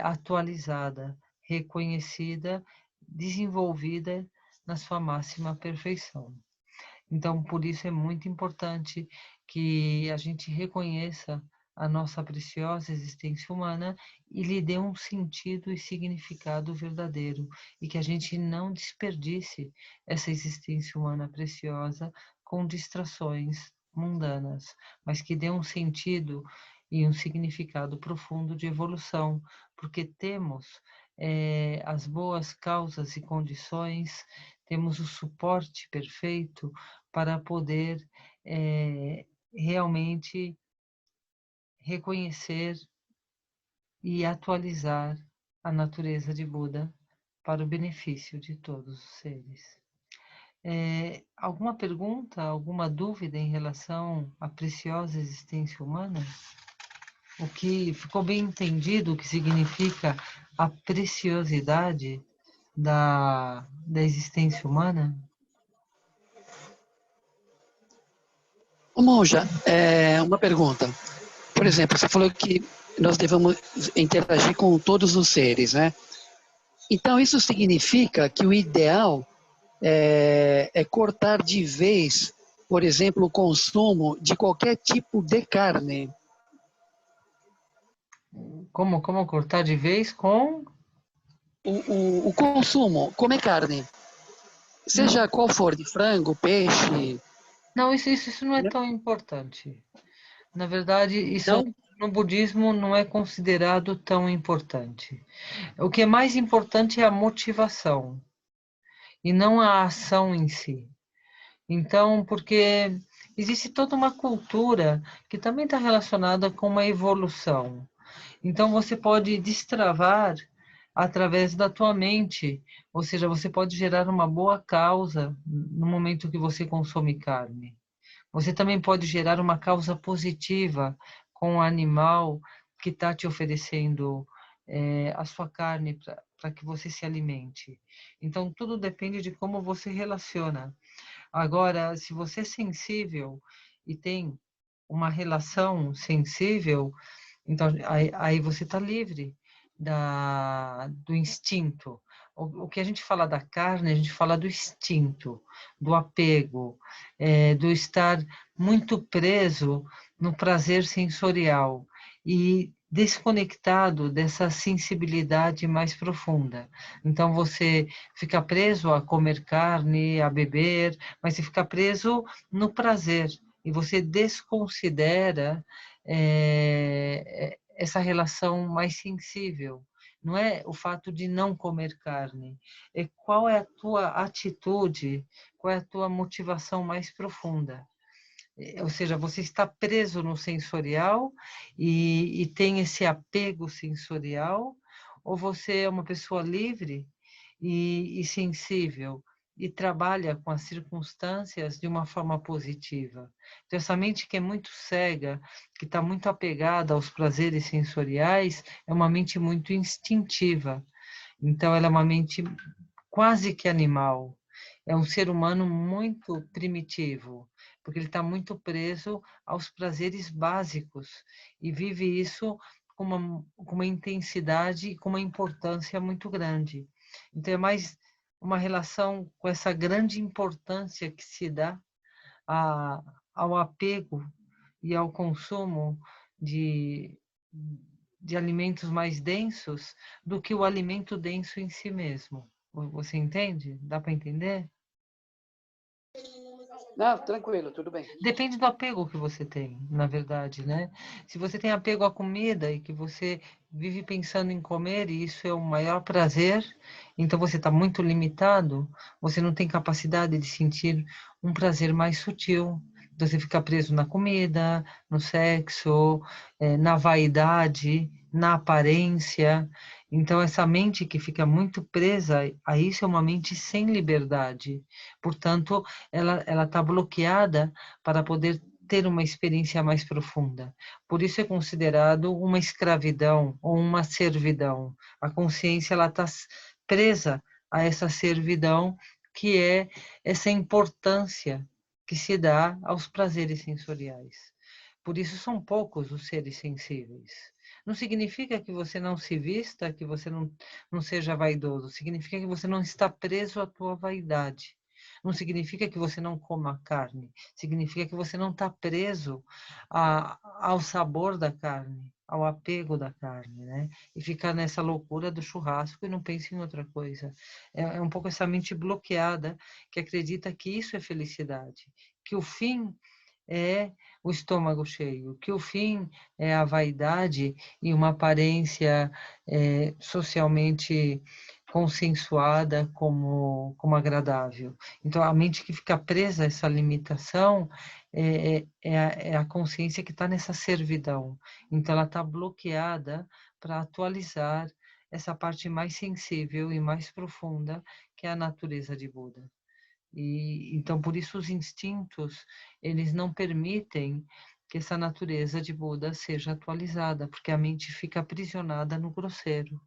atualizada, reconhecida, desenvolvida na sua máxima perfeição. Então, por isso é muito importante que a gente reconheça a nossa preciosa existência humana e lhe dê um sentido e significado verdadeiro, e que a gente não desperdice essa existência humana preciosa com distrações mundanas, mas que dê um sentido e um significado profundo de evolução, porque temos as boas causas e condições, temos o suporte perfeito para poder realmente reconhecer e atualizar a natureza de Buda para o benefício de todos os seres. Alguma pergunta, alguma dúvida em relação à preciosa existência humana? O que ficou bem entendido o que significa a preciosidade da existência humana? Ô, monja, uma pergunta. Por exemplo, você falou que nós devemos interagir com todos os seres, né? Então, isso significa que o ideal é cortar de vez, por exemplo, o consumo de qualquer tipo de carne. Como cortar de vez com? O consumo, comer carne, seja qual for, de frango, peixe. Não, isso não é tão importante. Na verdade, isso Não? no budismo não é considerado tão importante. O que é mais importante é a motivação e não a ação em si. Então, porque existe toda uma cultura que também está relacionada com uma evolução. Então, você pode destravar através da tua mente, ou seja, você pode gerar uma boa causa no momento que você consome carne. Você também pode gerar uma causa positiva com o animal que está te oferecendo a sua carne para que você se alimente. Então, tudo depende de como você relaciona. Agora, se você é sensível e tem uma relação sensível, então aí você está livre do instinto. O que a gente fala da carne, a gente fala do instinto, do apego, do estar muito preso no prazer sensorial e desconectado dessa sensibilidade mais profunda. Então você fica preso a comer carne, a beber, mas você fica preso no prazer e você desconsidera essa relação mais sensível. Não é o fato de não comer carne, é qual é a tua atitude, qual é a tua motivação mais profunda. Ou seja, você está preso no sensorial e tem esse apego sensorial, ou você é uma pessoa livre e sensível e trabalha com as circunstâncias de uma forma positiva. Então, essa mente que é muito cega, que está muito apegada aos prazeres sensoriais, é uma mente muito instintiva. Então, ela é uma mente quase que animal. É um ser humano muito primitivo, porque ele está muito preso aos prazeres básicos e vive isso com uma intensidade e com uma importância muito grande. Então, é mais uma relação com essa grande importância que se dá ao apego e ao consumo de, de alimentos mais densos do que o alimento denso em si mesmo. Você entende? Dá para entender? Não, tranquilo, tudo bem. Depende do apego que você tem, na verdade, né? Se você tem apego à comida e que você vive pensando em comer e isso é o maior prazer, então você está muito limitado, você não tem capacidade de sentir um prazer mais sutil. Então você fica preso na comida, no sexo, na vaidade, na aparência. Então essa mente que fica muito presa a isso é uma mente sem liberdade. Portanto, ela está bloqueada para poder ter uma experiência mais profunda. Por isso é considerado uma escravidão ou uma servidão. A consciência ela está presa a essa servidão que é essa importância que se dá aos prazeres sensoriais. Por isso são poucos os seres sensíveis. Não significa que você não se vista, que você não seja vaidoso. Significa que você não está preso à tua vaidade. Não significa que você não coma carne. Significa que você não está preso ao sabor da carne, ao apego da carne, né? E ficar nessa loucura do churrasco e não pensa em outra coisa. É um pouco essa mente bloqueada que acredita que isso é felicidade, que o fim é o estômago cheio, que o fim é a vaidade e uma aparência socialmente consensuada como agradável. Então, a mente que fica presa a essa limitação é a consciência que está nessa servidão. Então, ela está bloqueada para atualizar essa parte mais sensível e mais profunda, que é a natureza de Buda. E então, por isso, os instintos, eles não permitem que essa natureza de Buda seja atualizada, porque a mente fica aprisionada no grosseiro.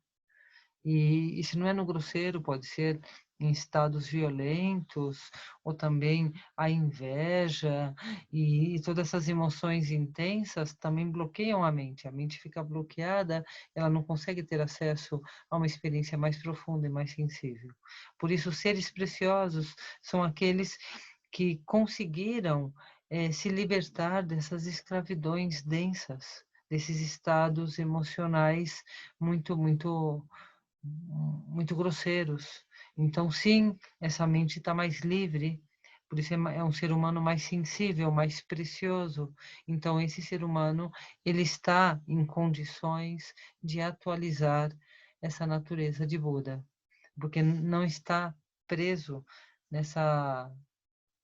E se não é no grosseiro, pode ser em estados violentos, ou também a inveja, e todas essas emoções intensas também bloqueiam a mente. A mente fica bloqueada, ela não consegue ter acesso a uma experiência mais profunda e mais sensível. Por isso, os seres preciosos são aqueles que conseguiram se libertar dessas escravidões densas, desses estados emocionais muito grosseiros. Então, sim, essa mente está mais livre, por isso é um ser humano mais sensível, mais precioso. Então, esse ser humano, ele está em condições de atualizar essa natureza de Buda, porque não está preso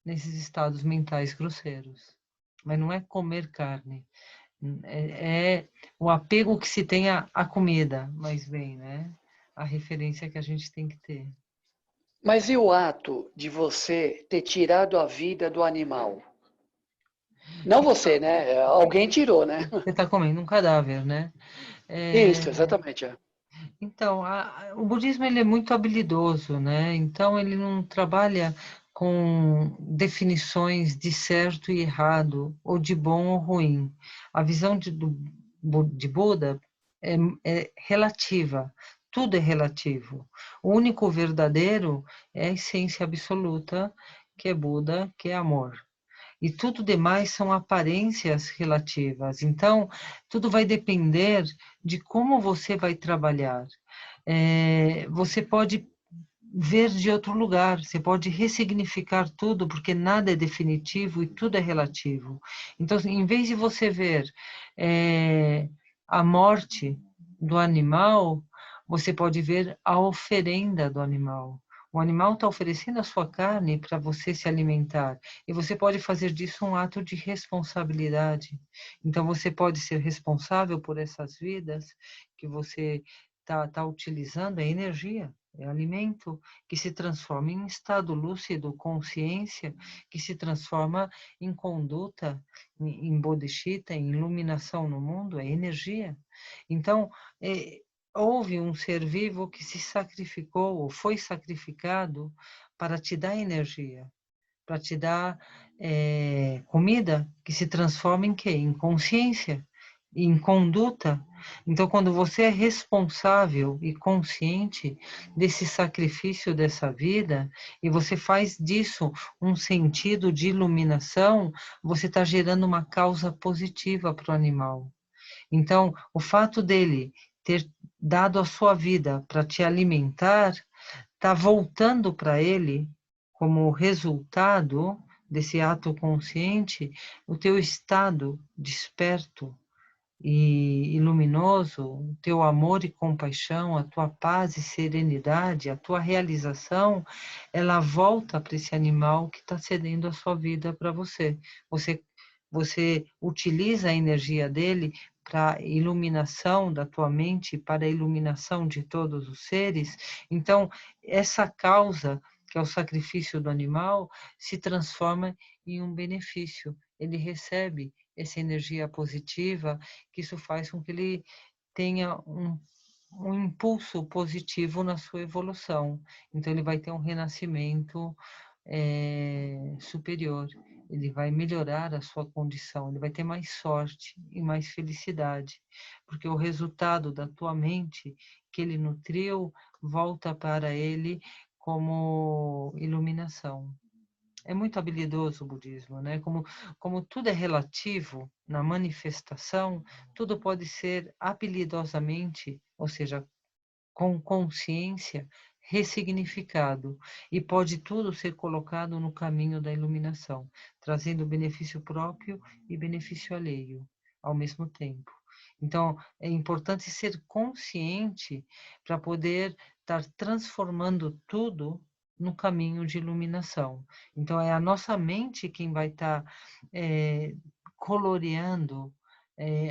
nesses estados mentais grosseiros. Mas não é comer carne, é o apego que se tem à comida, mas bem, né? A referência que a gente tem que ter. Mas e o ato de você ter tirado a vida do animal? Não você, né? Alguém tirou, né? Você está comendo um cadáver, né? Isso, exatamente. Então, o budismo ele é muito habilidoso, né? Então, ele não trabalha com definições de certo e errado, ou de bom ou ruim. A visão de Buda é relativa, tudo é relativo. O único verdadeiro é a essência absoluta, que é Buda, que é amor. E tudo demais são aparências relativas. Então, tudo vai depender de como você vai trabalhar. Você pode ver de outro lugar, você pode ressignificar tudo, porque nada é definitivo e tudo é relativo. Então, em vez de você ver a morte do animal, você pode ver a oferenda do animal. O animal está oferecendo a sua carne para você se alimentar. E você pode fazer disso um ato de responsabilidade. Então, você pode ser responsável por essas vidas que você está utilizando, é energia, é alimento, que se transforma em estado lúcido, consciência, que se transforma em conduta, em bodhicitta, em iluminação no mundo, é energia. Então, houve um ser vivo que se sacrificou, ou foi sacrificado, para te dar energia, para te dar comida, que se transforma em quê? Em consciência, em conduta. Então, quando você é responsável e consciente desse sacrifício dessa vida, e você faz disso um sentido de iluminação, você está gerando uma causa positiva para o animal. Então, o fato dele ter dado a sua vida para te alimentar, está voltando para ele, como resultado desse ato consciente, o teu estado desperto e luminoso, o teu amor e compaixão, a tua paz e serenidade, a tua realização, ela volta para esse animal que está cedendo a sua vida para você. Você utiliza a energia dele para a iluminação da tua mente, para a iluminação de todos os seres. Então, essa causa, que é o sacrifício do animal, se transforma em um benefício. Ele recebe essa energia positiva, que isso faz com que ele tenha um impulso positivo na sua evolução. Então, ele vai ter um renascimento superior. Ele vai melhorar a sua condição, ele vai ter mais sorte e mais felicidade, porque o resultado da tua mente que ele nutriu volta para ele como iluminação. É muito habilidoso o budismo, né? Como tudo é relativo na manifestação, tudo pode ser habilidosamente, ou seja, com consciência, ressignificado e pode tudo ser colocado no caminho da iluminação, trazendo benefício próprio e benefício alheio ao mesmo tempo. Então, é importante ser consciente para poder estar transformando tudo no caminho de iluminação. Então, é a nossa mente quem vai estar coloreando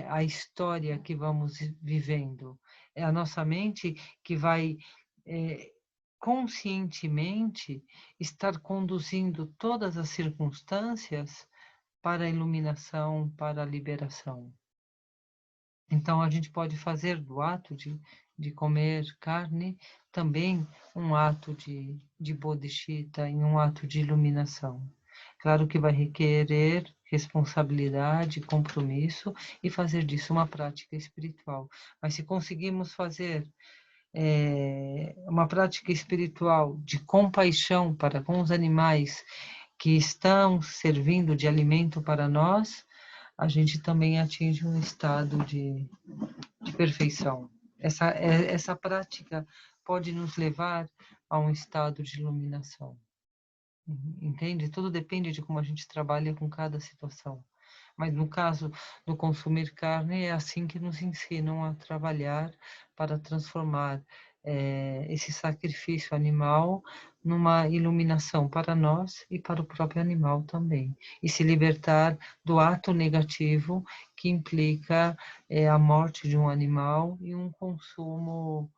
a história que vamos vivendo. É a nossa mente que vai conscientemente estar conduzindo todas as circunstâncias para a iluminação, para a liberação. Então, a gente pode fazer do ato de comer carne também um ato de bodhicitta e um ato de iluminação. Claro que vai requerer responsabilidade, compromisso e fazer disso uma prática espiritual. Mas se conseguimos fazer uma prática espiritual de compaixão para com os animais que estão servindo de alimento para nós, a gente também atinge um estado de perfeição. Essa prática pode nos levar a um estado de iluminação. Entende? Tudo depende de como a gente trabalha com cada situação. Mas no caso do consumir carne, é assim que nos ensinam a trabalhar para transformar esse sacrifício animal numa iluminação para nós e para o próprio animal também. E se libertar do ato negativo que implica a morte de um animal e um consumo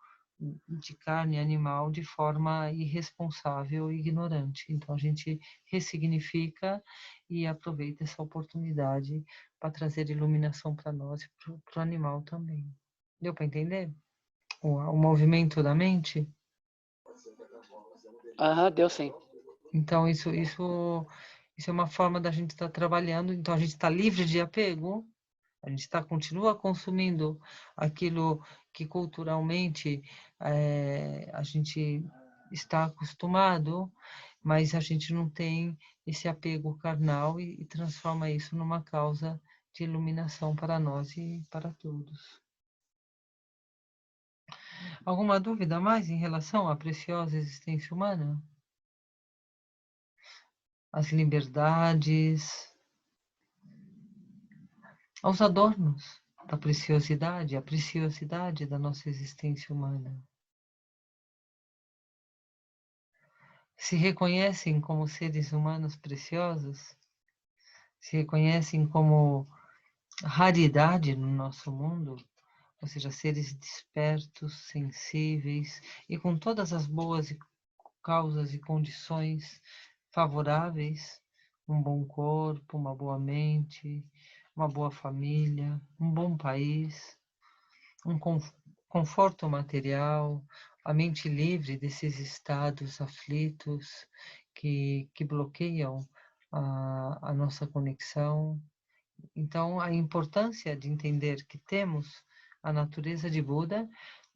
de carne animal de forma irresponsável e ignorante. Então, a gente ressignifica e aproveita essa oportunidade para trazer iluminação para nós e para o animal também. Deu para entender o movimento da mente? Deu sim. Então, isso é uma forma da gente estar trabalhando. Então, a gente está livre de apego. A gente continua consumindo aquilo que culturalmente a gente está acostumado, mas a gente não tem esse apego carnal e transforma isso numa causa de iluminação para nós e para todos. Alguma dúvida mais em relação à preciosa existência humana? As liberdades, aos adornos da preciosidade, a preciosidade da nossa existência humana. Se reconhecem como seres humanos preciosos, se reconhecem como raridade no nosso mundo, ou seja, seres despertos, sensíveis e com todas as boas causas e condições favoráveis, um bom corpo, uma boa mente, uma boa família, um bom país, um conforto material, a mente livre desses estados aflitos que bloqueiam a nossa conexão. Então, a importância de entender que temos a natureza de Buda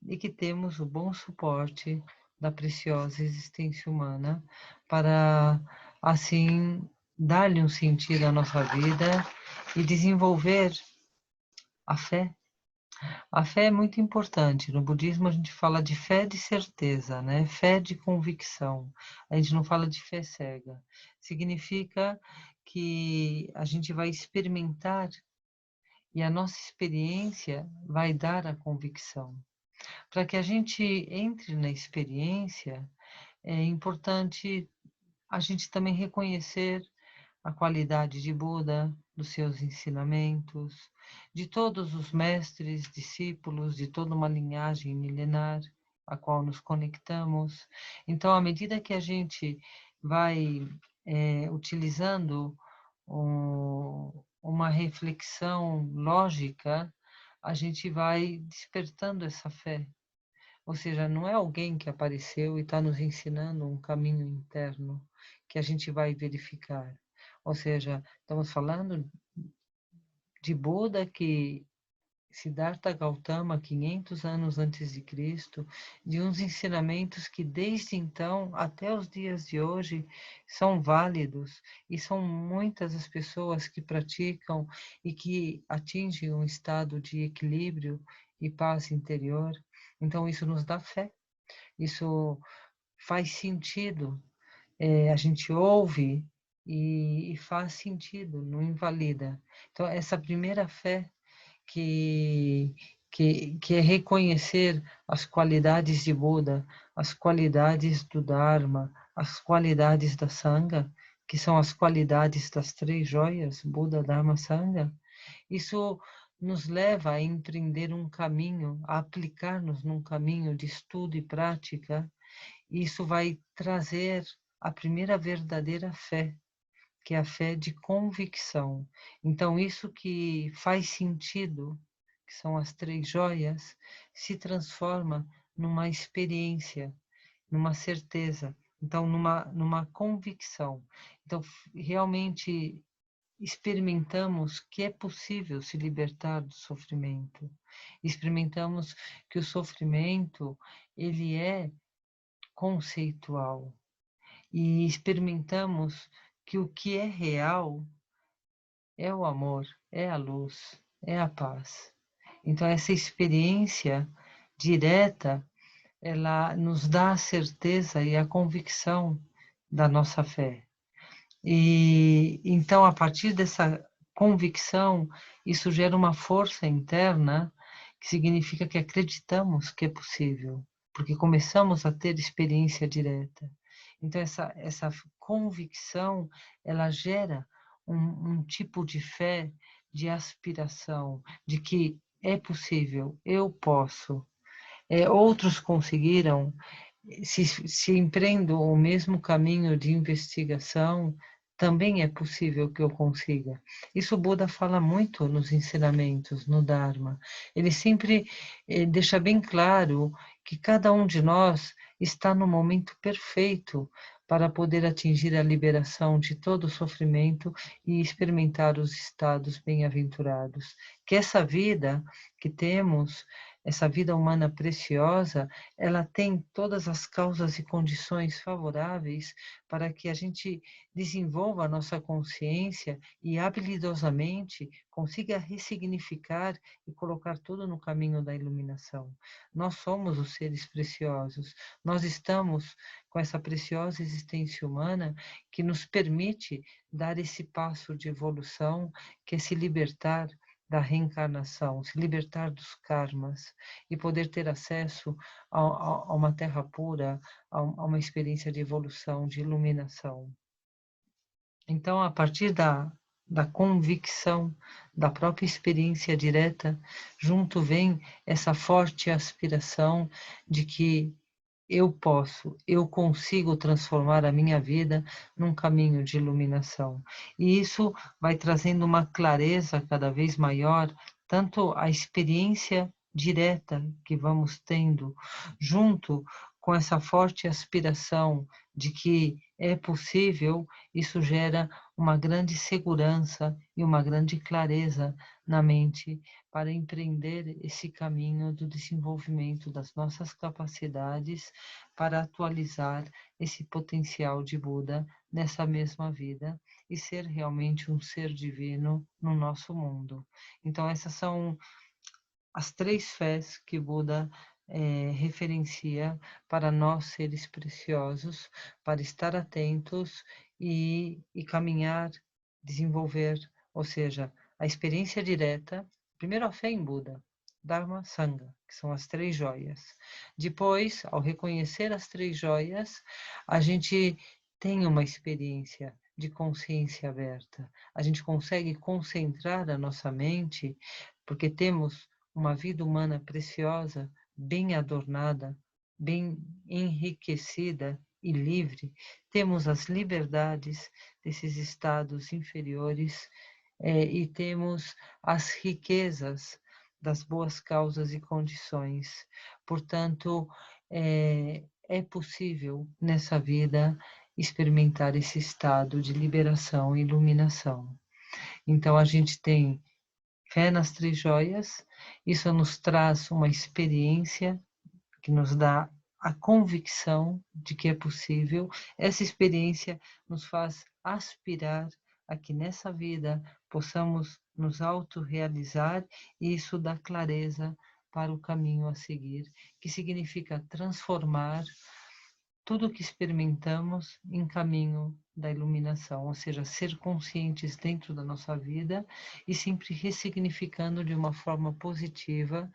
e que temos o bom suporte da preciosa existência humana para, assim, dar-lhe um sentido à nossa vida e desenvolver a fé. A fé é muito importante. No budismo a gente fala de fé de certeza, né? Fé de convicção. A gente não fala de fé cega. Significa que a gente vai experimentar e a nossa experiência vai dar a convicção. Para que a gente entre na experiência, é importante a gente também reconhecer a qualidade de Buda, dos seus ensinamentos, de todos os mestres, discípulos, de toda uma linhagem milenar a qual nos conectamos. Então, à medida que a gente vai utilizando uma reflexão lógica, a gente vai despertando essa fé. Ou seja, não é alguém que apareceu e está nos ensinando um caminho interno que a gente vai verificar. Ou seja, estamos falando de Buda que Siddhartha Gautama, 500 anos antes de Cristo, de uns ensinamentos que desde então até os dias de hoje são válidos e são muitas as pessoas que praticam e que atingem um estado de equilíbrio e paz interior. Então isso nos dá fé. Isso faz sentido. A gente ouve e faz sentido, não invalida. Então, essa primeira fé que, que é reconhecer as qualidades de Buda, as qualidades do Dharma, as qualidades da Sangha, que são as qualidades das 3 joias, Buda, Dharma, Sangha, isso nos leva a empreender um caminho, a aplicar-nos num caminho de estudo e prática. Isso vai trazer a primeira verdadeira fé, que é a fé de convicção. Então, isso que faz sentido, que são as 3 joias, se transforma numa experiência, numa certeza, então numa convicção. Então, realmente experimentamos que é possível se libertar do sofrimento. Experimentamos que o sofrimento, ele é conceitual. E experimentamos que o que é real é o amor, é a luz, é a paz. Então, essa experiência direta, ela nos dá a certeza e a convicção da nossa fé. E então, a partir dessa convicção, isso gera uma força interna que significa que acreditamos que é possível, porque começamos a ter experiência direta. Então, essa convicção, ela gera um tipo de fé, de aspiração, de que é possível, eu posso. Outros conseguiram, se empreendo o mesmo caminho de investigação, também é possível que eu consiga. Isso o Buda fala muito nos ensinamentos, no Dharma. Ele sempre deixa bem claro que cada um de nós está no momento perfeito para poder atingir a liberação de todo o sofrimento e experimentar os estados bem-aventurados. Que essa vida que temos, essa vida humana preciosa, ela tem todas as causas e condições favoráveis para que a gente desenvolva a nossa consciência e habilidosamente consiga ressignificar e colocar tudo no caminho da iluminação. Nós somos os seres preciosos, nós estamos com essa preciosa existência humana que nos permite dar esse passo de evolução, que é se libertar da reencarnação, se libertar dos karmas e poder ter acesso a uma terra pura, a uma experiência de evolução, de iluminação. Então, a partir da convicção, da própria experiência direta, junto vem essa forte aspiração de que eu posso, eu consigo transformar a minha vida num caminho de iluminação. E isso vai trazendo uma clareza cada vez maior, tanto a experiência direta que vamos tendo, junto com essa forte aspiração de que é possível, isso gera uma grande segurança e uma grande clareza na mente para empreender esse caminho do desenvolvimento das nossas capacidades para atualizar esse potencial de Buda nessa mesma vida e ser realmente um ser divino no nosso mundo. Então, essas são as 3 fés que Buda referencia para nós seres preciosos, para estar atentos e caminhar, desenvolver, ou seja, a experiência direta, primeiro a fé em Buda, Dharma, Sangha, que são as 3 joias. Depois, ao reconhecer as 3 joias, a gente tem uma experiência de consciência aberta. A gente consegue concentrar a nossa mente, porque temos uma vida humana preciosa, bem adornada, bem enriquecida e livre, temos as liberdades desses estados inferiores e temos as riquezas das boas causas e condições. Portanto, é possível nessa vida experimentar esse estado de liberação e iluminação. Então, a gente tem fé nas 3 joias, isso nos traz uma experiência que nos dá a convicção de que é possível. Essa experiência nos faz aspirar a que nessa vida possamos nos autorrealizar e isso dá clareza para o caminho a seguir, que significa transformar tudo que experimentamos em caminho da iluminação, ou seja, ser conscientes dentro da nossa vida e sempre ressignificando de uma forma positiva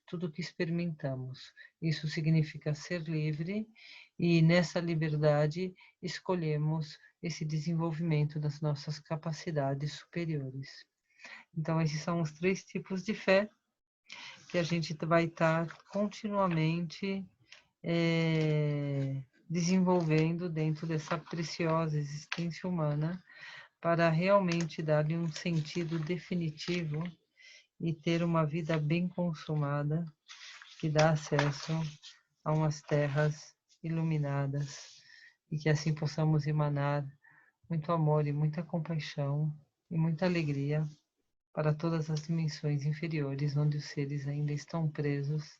tudo que experimentamos. Isso significa ser livre e nessa liberdade escolhemos esse desenvolvimento das nossas capacidades superiores. Então, esses são os 3 tipos de fé que a gente vai estar continuamente desenvolvendo dentro dessa preciosa existência humana para realmente dar-lhe um sentido definitivo e ter uma vida bem consumada que dá acesso a umas terras iluminadas e que assim possamos emanar muito amor e muita compaixão e muita alegria para todas as dimensões inferiores onde os seres ainda estão presos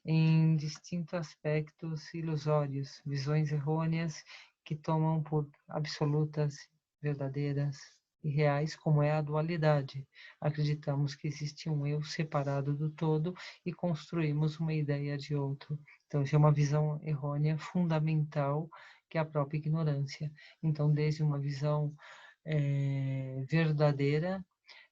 em distintos aspectos ilusórios, visões errôneas que tomam por absolutas, verdadeiras e reais, como é a dualidade. Acreditamos que existe um eu separado do todo e construímos uma ideia de outro. Então, isso é uma visão errônea fundamental, que é a própria ignorância. Então, desde uma visão verdadeira,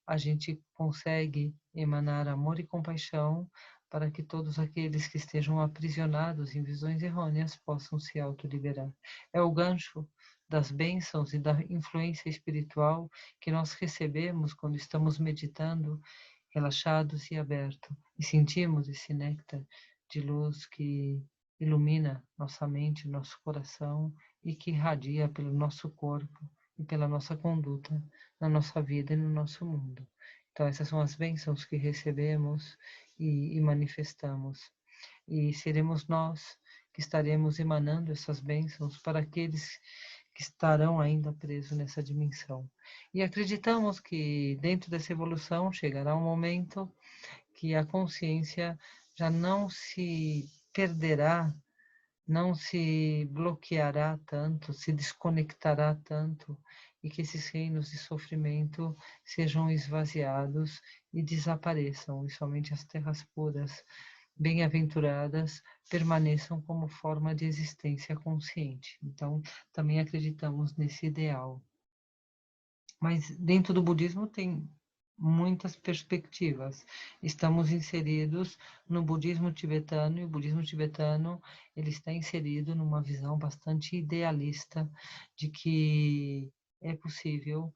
a gente consegue emanar amor e compaixão para que todos aqueles que estejam aprisionados em visões errôneas possam se autoliberar. É o gancho das bênçãos e da influência espiritual que nós recebemos quando estamos meditando, relaxados e abertos, e sentimos esse néctar de luz que ilumina nossa mente, nosso coração e que irradia pelo nosso corpo e pela nossa conduta na nossa vida e no nosso mundo. Então, essas são as bênçãos que recebemos e manifestamos. E seremos nós que estaremos emanando essas bênçãos para aqueles que estarão ainda presos nessa dimensão. E acreditamos que dentro dessa evolução chegará um momento que a consciência já não se perderá, não se bloqueará tanto, se desconectará tanto, e que esses reinos de sofrimento sejam esvaziados e desapareçam, e somente as terras puras, bem-aventuradas, permaneçam como forma de existência consciente. Então, também acreditamos nesse ideal. Mas dentro do budismo tem muitas perspectivas. Estamos inseridos no budismo tibetano, e o budismo tibetano ele está inserido numa visão bastante idealista de que é possível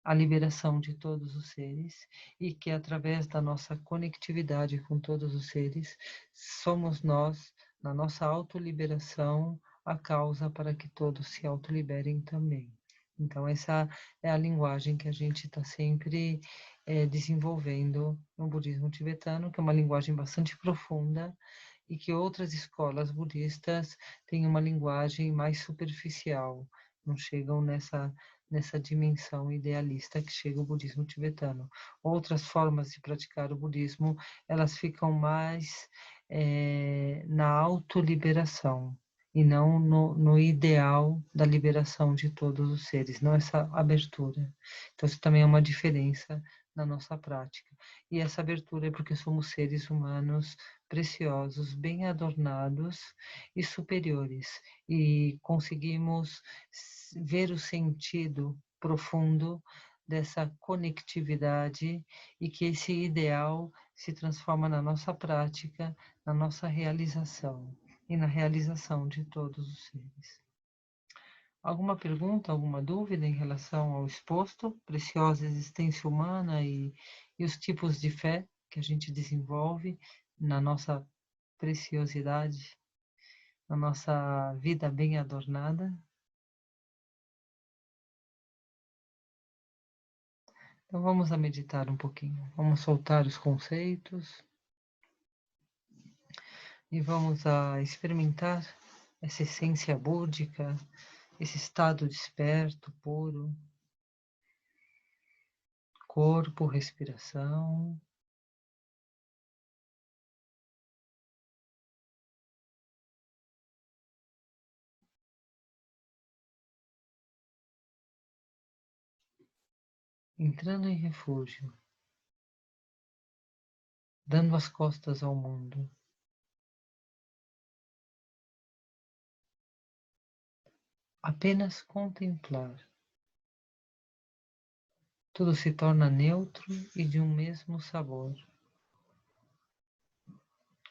a liberação de todos os seres e que através da nossa conectividade com todos os seres, somos nós, na nossa autoliberação, a causa para que todos se autoliberem também. Então, essa é a linguagem que a gente está sempre desenvolvendo no budismo tibetano, que é uma linguagem bastante profunda e que outras escolas budistas têm uma linguagem mais superficial, não chegam nessa dimensão idealista que chega o budismo tibetano. Outras formas de praticar o budismo, elas ficam mais na autoliberação e não no ideal da liberação de todos os seres, não essa abertura. Então, isso também é uma diferença na nossa prática. E essa abertura é porque somos seres humanos preciosos, bem adornados e superiores, e conseguimos ver o sentido profundo dessa conectividade e que esse ideal se transforma na nossa prática, na nossa realização e na realização de todos os seres. Alguma pergunta, alguma dúvida em relação ao exposto, preciosa existência humana e os tipos de fé que a gente desenvolve na nossa preciosidade, na nossa vida bem adornada? Então vamos a meditar um pouquinho. Vamos soltar os conceitos e vamos a experimentar essa essência búdica, esse estado desperto, puro, corpo, respiração. Entrando em refúgio, dando as costas ao mundo. apenas contemplar. Tudo se torna neutro e de um mesmo sabor.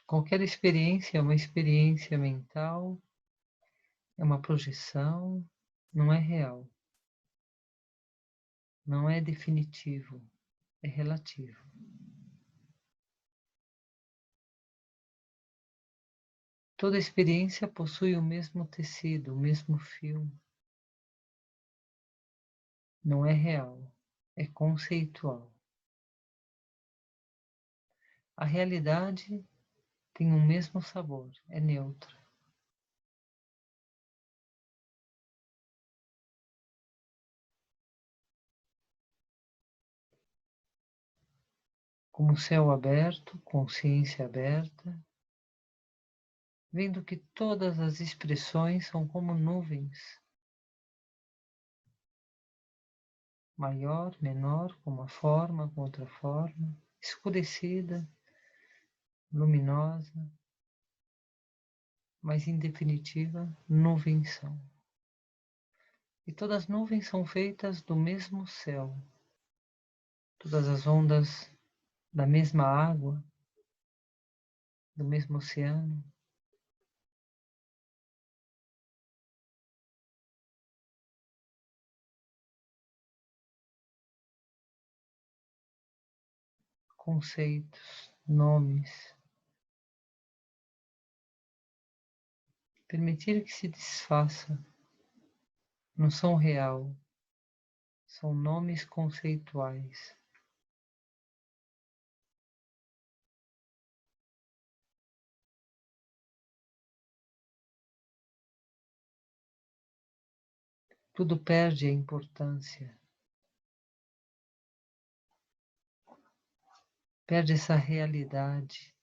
Qualquer experiência é uma experiência mental, é uma projeção, não é real. Não é definitivo, é relativo. Toda experiência possui o mesmo tecido, o mesmo fio. Não é real, é conceitual. A realidade tem o mesmo sabor, é neutra. Como céu aberto, consciência aberta, vendo que todas as expressões são como nuvens, maior, menor, com uma forma, com outra forma, escurecida, luminosa, mas em definitiva, nuvens são. E todas as nuvens são feitas do mesmo céu, todas as ondas da mesma água, do mesmo oceano. Conceitos, nomes, permitir que se desfaça, não são real, são nomes conceituais. Tudo perde a importância, perde essa realidade.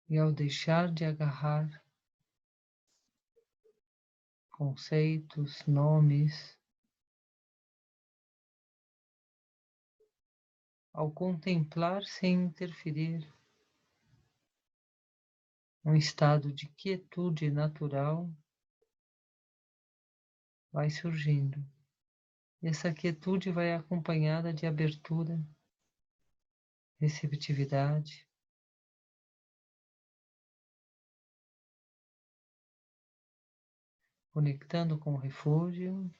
E ao deixar de agarrar conceitos, nomes, ao contemplar sem interferir, um estado de quietude natural vai surgindo. E essa quietude vai acompanhada de abertura, receptividade, conectando com o refúgio,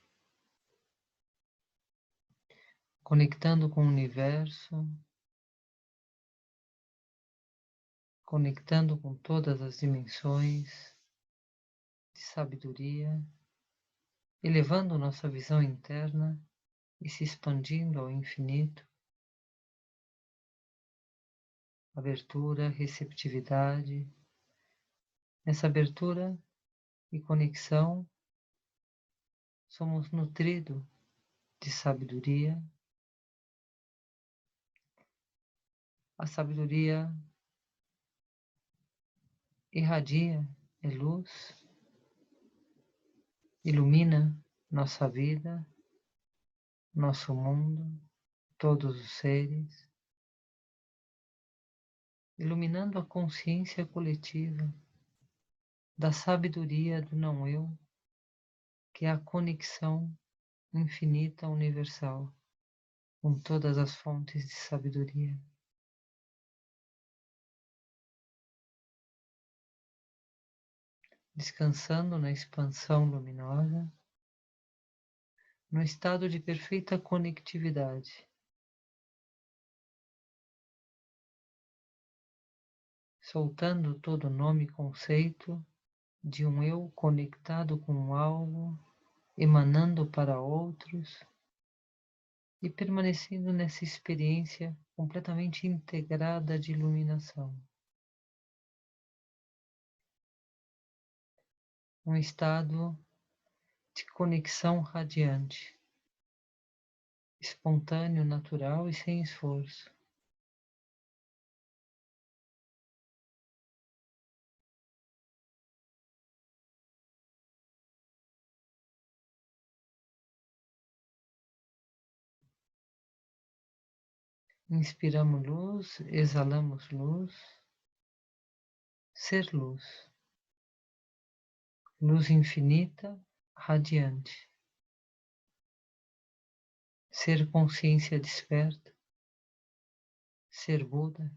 conectando com o universo, conectando com todas as dimensões de sabedoria, elevando nossa visão interna e se expandindo ao infinito. Abertura, receptividade. Nessa abertura e conexão, somos nutridos de sabedoria. A sabedoria irradia, é luz, ilumina nossa vida, nosso mundo, todos os seres, iluminando a consciência coletiva da sabedoria do não-eu, que é a conexão infinita universal com todas as fontes de sabedoria. Descansando na expansão luminosa, no estado de perfeita conectividade, soltando todo nome e conceito de um eu conectado com algo, emanando para outros e permanecendo nessa experiência completamente integrada de iluminação. Um estado de conexão radiante, espontâneo, natural e sem esforço. Inspiramos luz, exalamos luz. Ser luz. Luz infinita, radiante. Ser consciência desperta. Ser Buda.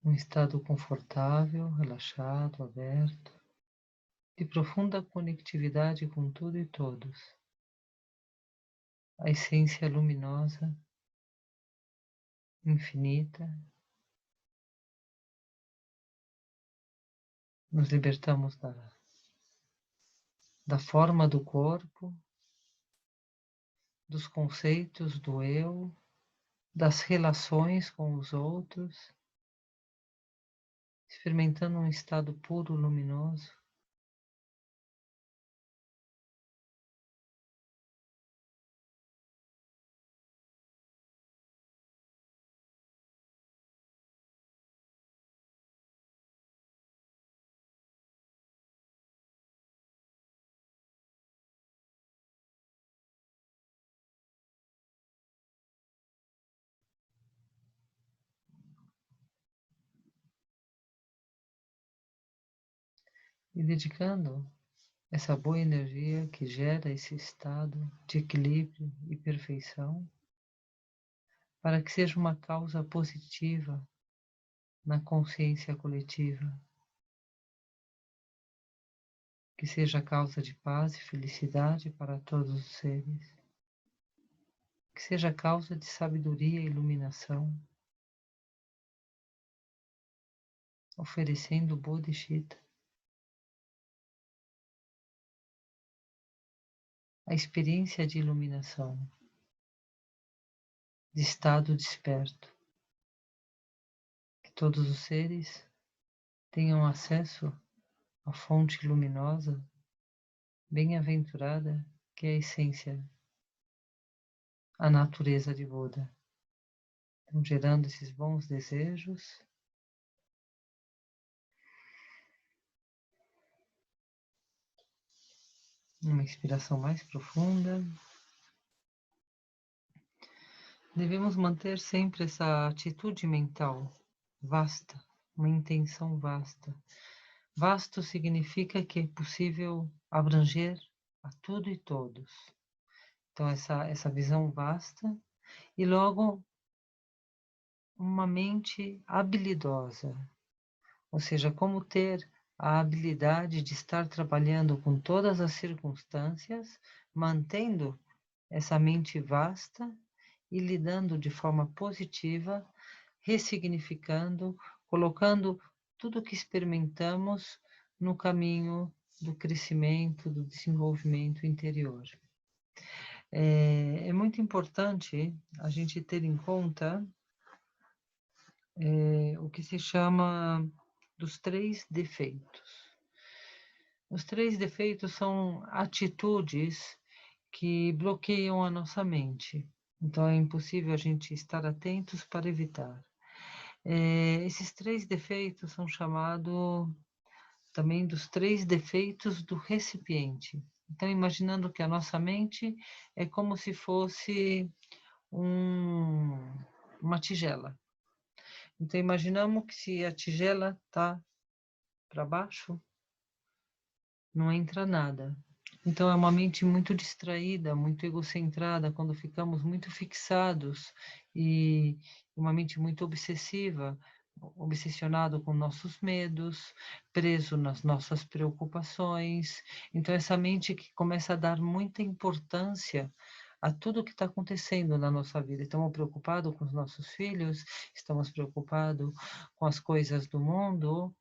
Um estado confortável, relaxado, aberto, de profunda conectividade com tudo e todos. A essência luminosa, infinita. Nos libertamos da forma do corpo, dos conceitos do eu, das relações com os outros, experimentando um estado puro, luminoso. E dedicando essa boa energia que gera esse estado de equilíbrio e perfeição, para que seja uma causa positiva na consciência coletiva, que seja causa de paz e felicidade para todos os seres, que seja causa de sabedoria e iluminação, oferecendo o Bodhicitta, a experiência de iluminação, de estado desperto, que todos os seres tenham acesso à fonte luminosa, bem-aventurada, que é a essência, a natureza de Buda. Então, gerando esses bons desejos. Uma inspiração mais profunda. Devemos manter sempre essa atitude mental vasta, uma intenção vasta. Vasto significa que é possível abranger a tudo e todos. Então, essa visão vasta e logo uma mente habilidosa, ou seja, como ter a habilidade de estar trabalhando com todas as circunstâncias, mantendo essa mente vasta e lidando de forma positiva, ressignificando, colocando tudo o que experimentamos no caminho do crescimento, do desenvolvimento interior. É muito importante a gente ter em conta o que se chama dos 3 defeitos. Os 3 defeitos são atitudes que bloqueiam a nossa mente. Então, é impossível a gente estar atentos para evitar. Esses 3 defeitos são chamados também dos 3 defeitos do recipiente. Então, imaginando que a nossa mente é como se fosse uma tigela. Então, imaginamos que se a tigela está para baixo, não entra nada. Então, é uma mente muito distraída, muito egocentrada, quando ficamos muito fixados e uma mente muito obsessiva, obsessionado com nossos medos, preso nas nossas preocupações. Então, essa mente que começa a dar muita importância a tudo que está acontecendo na nossa vida. Estamos preocupados com os nossos filhos, estamos preocupados com as coisas do mundo,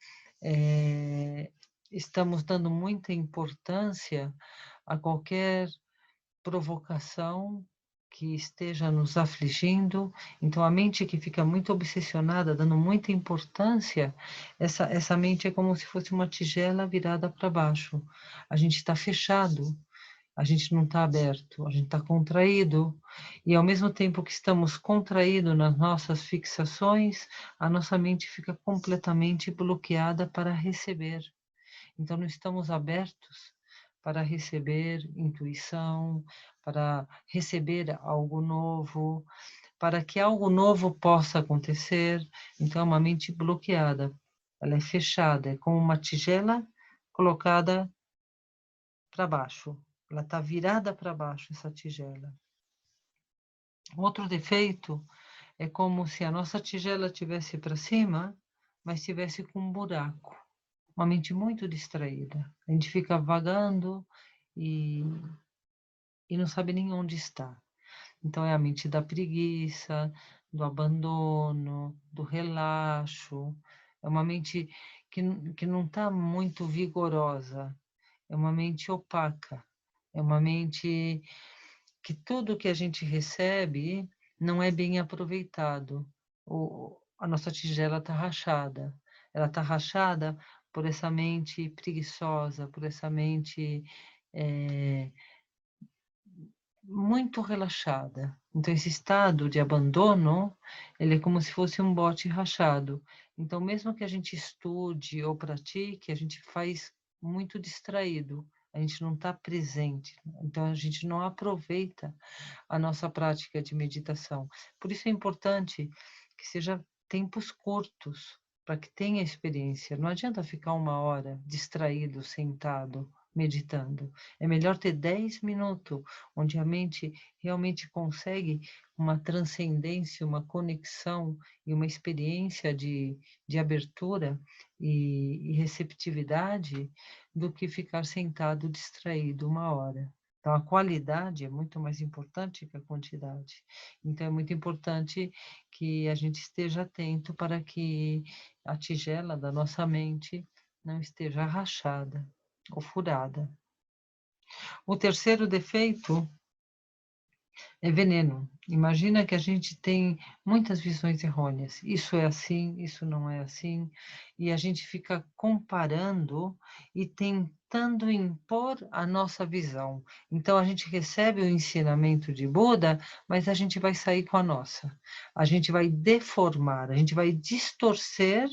estamos dando muita importância a qualquer provocação que esteja nos afligindo. Então, a mente que fica muito obsessionada, dando muita importância, essa mente é como se fosse uma tigela virada para baixo. A gente está fechado, a gente não está aberto, a gente está contraído, e ao mesmo tempo que estamos contraídos nas nossas fixações, a nossa mente fica completamente bloqueada para receber. Então, não estamos abertos para receber intuição, para receber algo novo, para que algo novo possa acontecer. Então, é uma mente bloqueada, ela é fechada, é como uma tigela colocada para baixo. Ela está virada para baixo, essa tigela. Outro defeito é como se a nossa tigela estivesse para cima, mas estivesse com um buraco. Uma mente muito distraída. A gente fica vagando e não sabe nem onde está. Então, é a mente da preguiça, do abandono, do relaxo. É uma mente que não está muito vigorosa. É uma mente opaca. É uma mente que tudo que a gente recebe não é bem aproveitado. A nossa tigela está rachada. Ela está rachada por essa mente preguiçosa, por essa mente muito relaxada. Então, esse estado de abandono, ele é como se fosse um bote rachado. Então, mesmo que a gente estude ou pratique, a gente faz muito distraído. A gente não está presente. Então, a gente não aproveita a nossa prática de meditação. Por isso é importante que seja tempos curtos, para que tenha experiência. Não adianta ficar 1 hora distraído, sentado, meditando. É melhor ter 10 minutos, onde a mente realmente consegue uma transcendência, uma conexão e uma experiência de abertura e receptividade, do que ficar sentado distraído 1 hora. Então, a qualidade é muito mais importante que a quantidade. Então, é muito importante que a gente esteja atento para que a tigela da nossa mente não esteja rachada ou furada. O terceiro defeito é veneno. Imagina que a gente tem muitas visões errôneas. Isso é assim, isso não é assim. E a gente fica comparando e tentando impor a nossa visão. Então, a gente recebe o ensinamento de Buda, mas a gente vai sair com a nossa. A gente vai deformar, a gente vai distorcer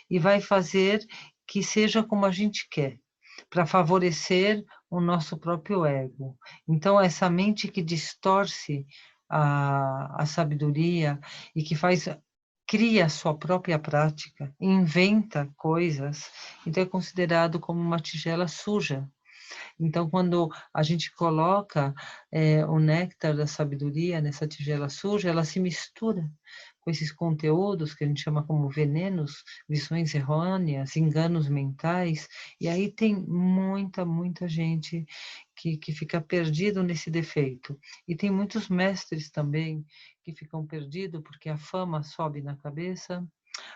e vai fazer que seja como a gente quer, para favorecer o nosso próprio ego. Então, essa mente que distorce a sabedoria e que cria a sua própria prática, inventa coisas, então é considerado como uma tigela suja. Então, quando a gente coloca o néctar da sabedoria nessa tigela suja, ela se mistura com esses conteúdos que a gente chama como venenos, visões errôneas, enganos mentais, e aí tem muita gente que fica perdido nesse defeito. E tem muitos mestres também que ficam perdidos porque a fama sobe na cabeça,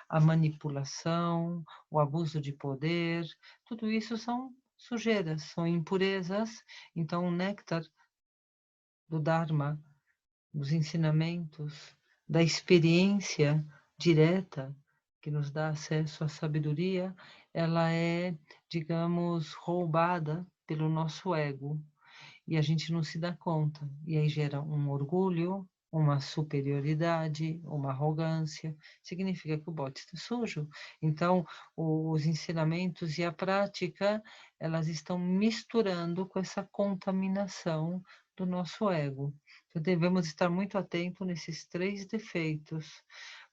a manipulação, o abuso de poder, tudo isso são sujeiras, são impurezas. Então, o néctar do Dharma, dos ensinamentos, da experiência direta que nos dá acesso à sabedoria, ela é, digamos, roubada pelo nosso ego. E a gente não se dá conta. E aí gera um orgulho, uma superioridade, uma arrogância. Significa que o bote está sujo. Então, os ensinamentos e a prática, elas estão misturando com essa contaminação do nosso ego. Então, devemos estar muito atentos nesses 3 defeitos,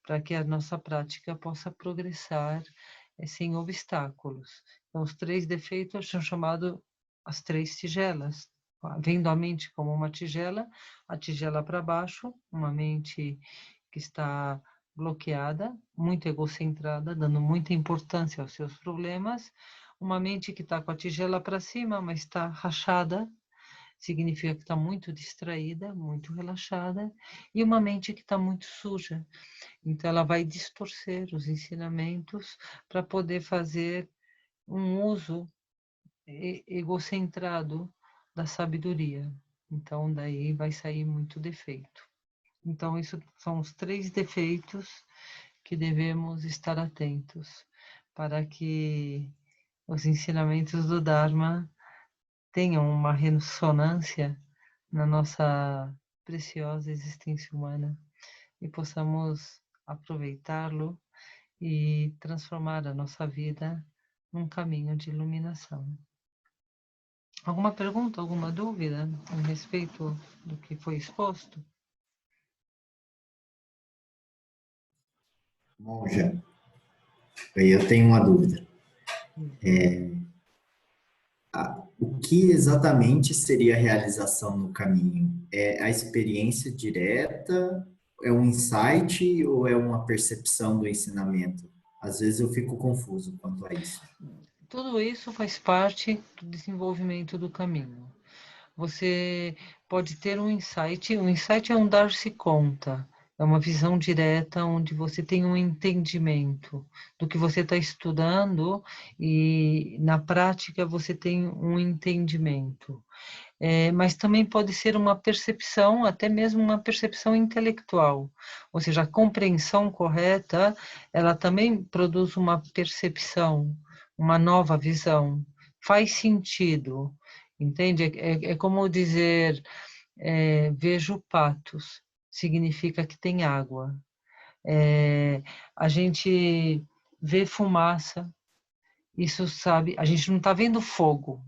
para que a nossa prática possa progressar sem obstáculos. Então, os 3 defeitos são chamados as 3 tigelas. Vendo a mente como uma tigela, a tigela para baixo, uma mente que está bloqueada, muito egocentrada, dando muita importância aos seus problemas, uma mente que está com a tigela para cima, mas está rachada, significa que está muito distraída, muito relaxada, e uma mente que está muito suja. Então, ela vai distorcer os ensinamentos para poder fazer um uso egocentrado da sabedoria. Então, daí vai sair muito defeito. Então, isso são os 3 defeitos que devemos estar atentos para que os ensinamentos do Dharma tenham uma ressonância na nossa preciosa existência humana e possamos aproveitá-lo e transformar a nossa vida num caminho de iluminação. Alguma pergunta, alguma dúvida a respeito do que foi exposto? Monja, aí eu tenho uma dúvida. O que exatamente seria a realização no caminho? É a experiência direta? É um insight ou é uma percepção do ensinamento? Às vezes eu fico confuso quanto a isso. Tudo isso faz parte do desenvolvimento do caminho. Você pode ter um insight é um dar-se conta, é uma visão direta onde você tem um entendimento do que você está estudando e na prática você tem um entendimento. Mas também pode ser uma percepção, até mesmo uma percepção intelectual, ou seja, a compreensão correta, ela também produz uma percepção, uma nova visão, faz sentido, entende? É como dizer, vejo patos, significa que tem água. A gente vê fumaça, isso sabe, a gente não está vendo fogo,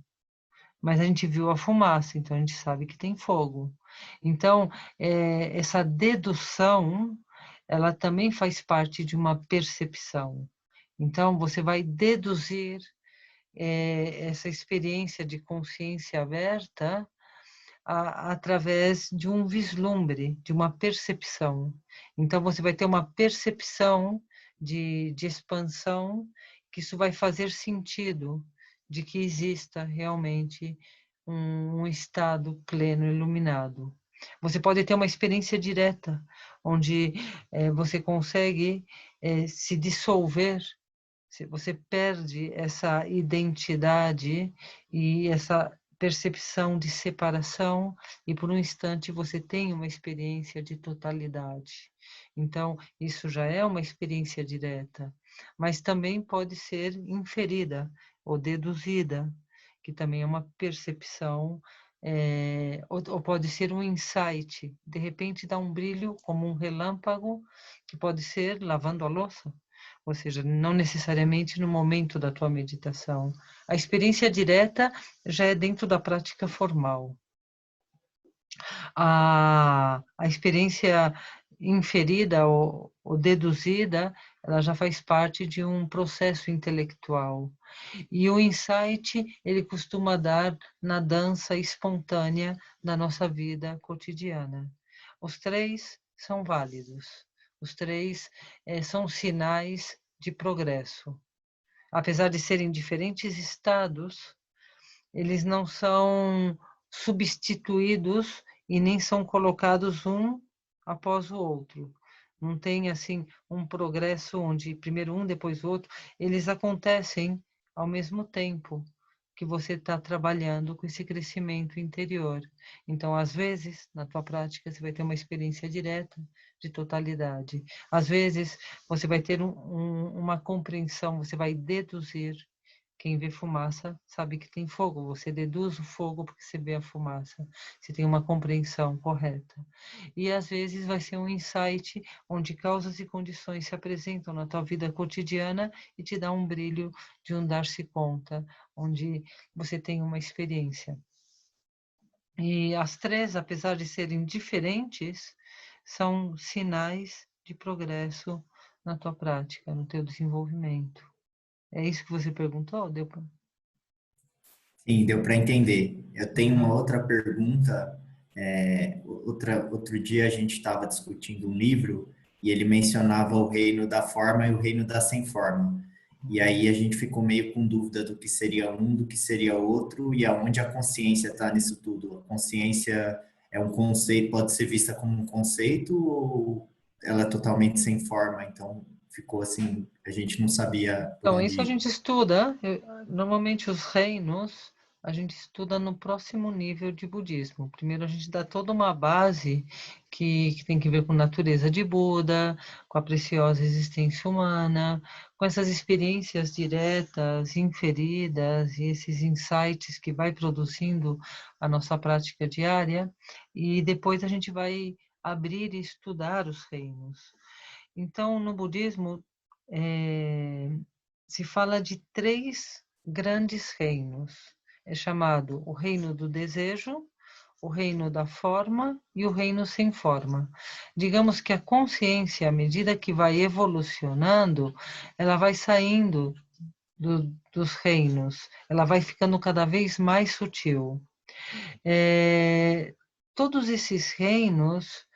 mas a gente viu a fumaça, então a gente sabe que tem fogo. Então, essa dedução, ela também faz parte de uma percepção. Então, você vai deduzir essa experiência de consciência aberta através de um vislumbre, de uma percepção. Então, você vai ter uma percepção de expansão, que isso vai fazer sentido, de que exista realmente um estado pleno, iluminado. Você pode ter uma experiência direta, onde você consegue se dissolver, você perde essa identidade e essa percepção de separação e por um instante você tem uma experiência de totalidade. Então, isso já é uma experiência direta, mas também pode ser inferida ou deduzida, que também é uma percepção, ou pode ser um insight, de repente dá um brilho como um relâmpago, que pode ser lavando a louça, ou seja, não necessariamente no momento da tua meditação. A experiência direta já é dentro da prática formal. A experiência inferida ou deduzida, ela já faz parte de um processo intelectual. E o insight, ele costuma dar na dança espontânea da nossa vida cotidiana. Os 3 são válidos. Os 3 são sinais de progresso. Apesar de serem diferentes estados, eles não são substituídos e nem são colocados um após o outro. Não tem assim um progresso onde primeiro um, depois o outro. Eles acontecem ao mesmo tempo que você está trabalhando com esse crescimento interior. Então, às vezes, na tua prática, você vai ter uma experiência direta de totalidade. Às vezes, você vai ter uma compreensão, você vai deduzir. Quem vê fumaça sabe que tem fogo. Você deduz o fogo porque você vê a fumaça. Você tem uma compreensão correta. E às vezes vai ser um insight onde causas e condições se apresentam na tua vida cotidiana e te dá um brilho de um dar-se conta, onde você tem uma experiência. E as 3, apesar de serem diferentes, são sinais de progresso na tua prática, no teu desenvolvimento. É isso que você perguntou? Deu para... Sim, deu para entender. Eu tenho uma outra pergunta. Outro dia a gente estava discutindo um livro e ele mencionava o reino da forma e o reino da sem forma. E aí a gente ficou meio com dúvida do que seria um, do que seria outro, e aonde a consciência está nisso tudo. A consciência é um conceito, pode ser vista como um conceito, ou ela é totalmente sem forma? Então ficou assim, a gente não sabia por Então, onde isso a ir. gente estuda. Normalmente os reinos a gente estuda no próximo nível de budismo. Primeiro a gente dá toda uma base que tem que ver com natureza de Buda, com a preciosa existência humana, com essas experiências diretas, inferidas e esses insights que vai produzindo a nossa prática diária. E depois a gente vai abrir e estudar os reinos. Então, no budismo, se fala de 3 grandes reinos. É chamado o reino do desejo, o reino da forma e o reino sem forma. Digamos que a consciência, à medida que vai evolucionando, ela vai saindo dos reinos, ela vai ficando cada vez mais sutil. Todos esses reinos,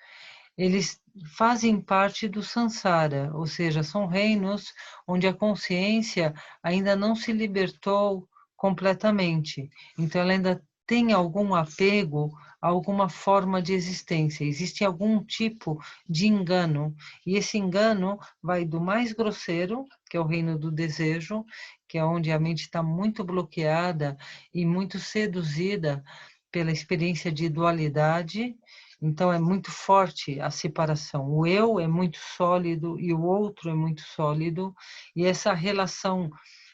eles fazem parte do samsara, ou seja, são reinos onde a consciência ainda não se libertou completamente. Então, ela ainda tem algum apego a alguma forma de existência. Existe algum tipo de engano. E esse engano vai do mais grosseiro, que é o reino do desejo, que é onde a mente está muito bloqueada e muito seduzida pela experiência de dualidade. Então, é muito forte a separação. O eu é muito sólido e o outro é muito sólido. E essa relação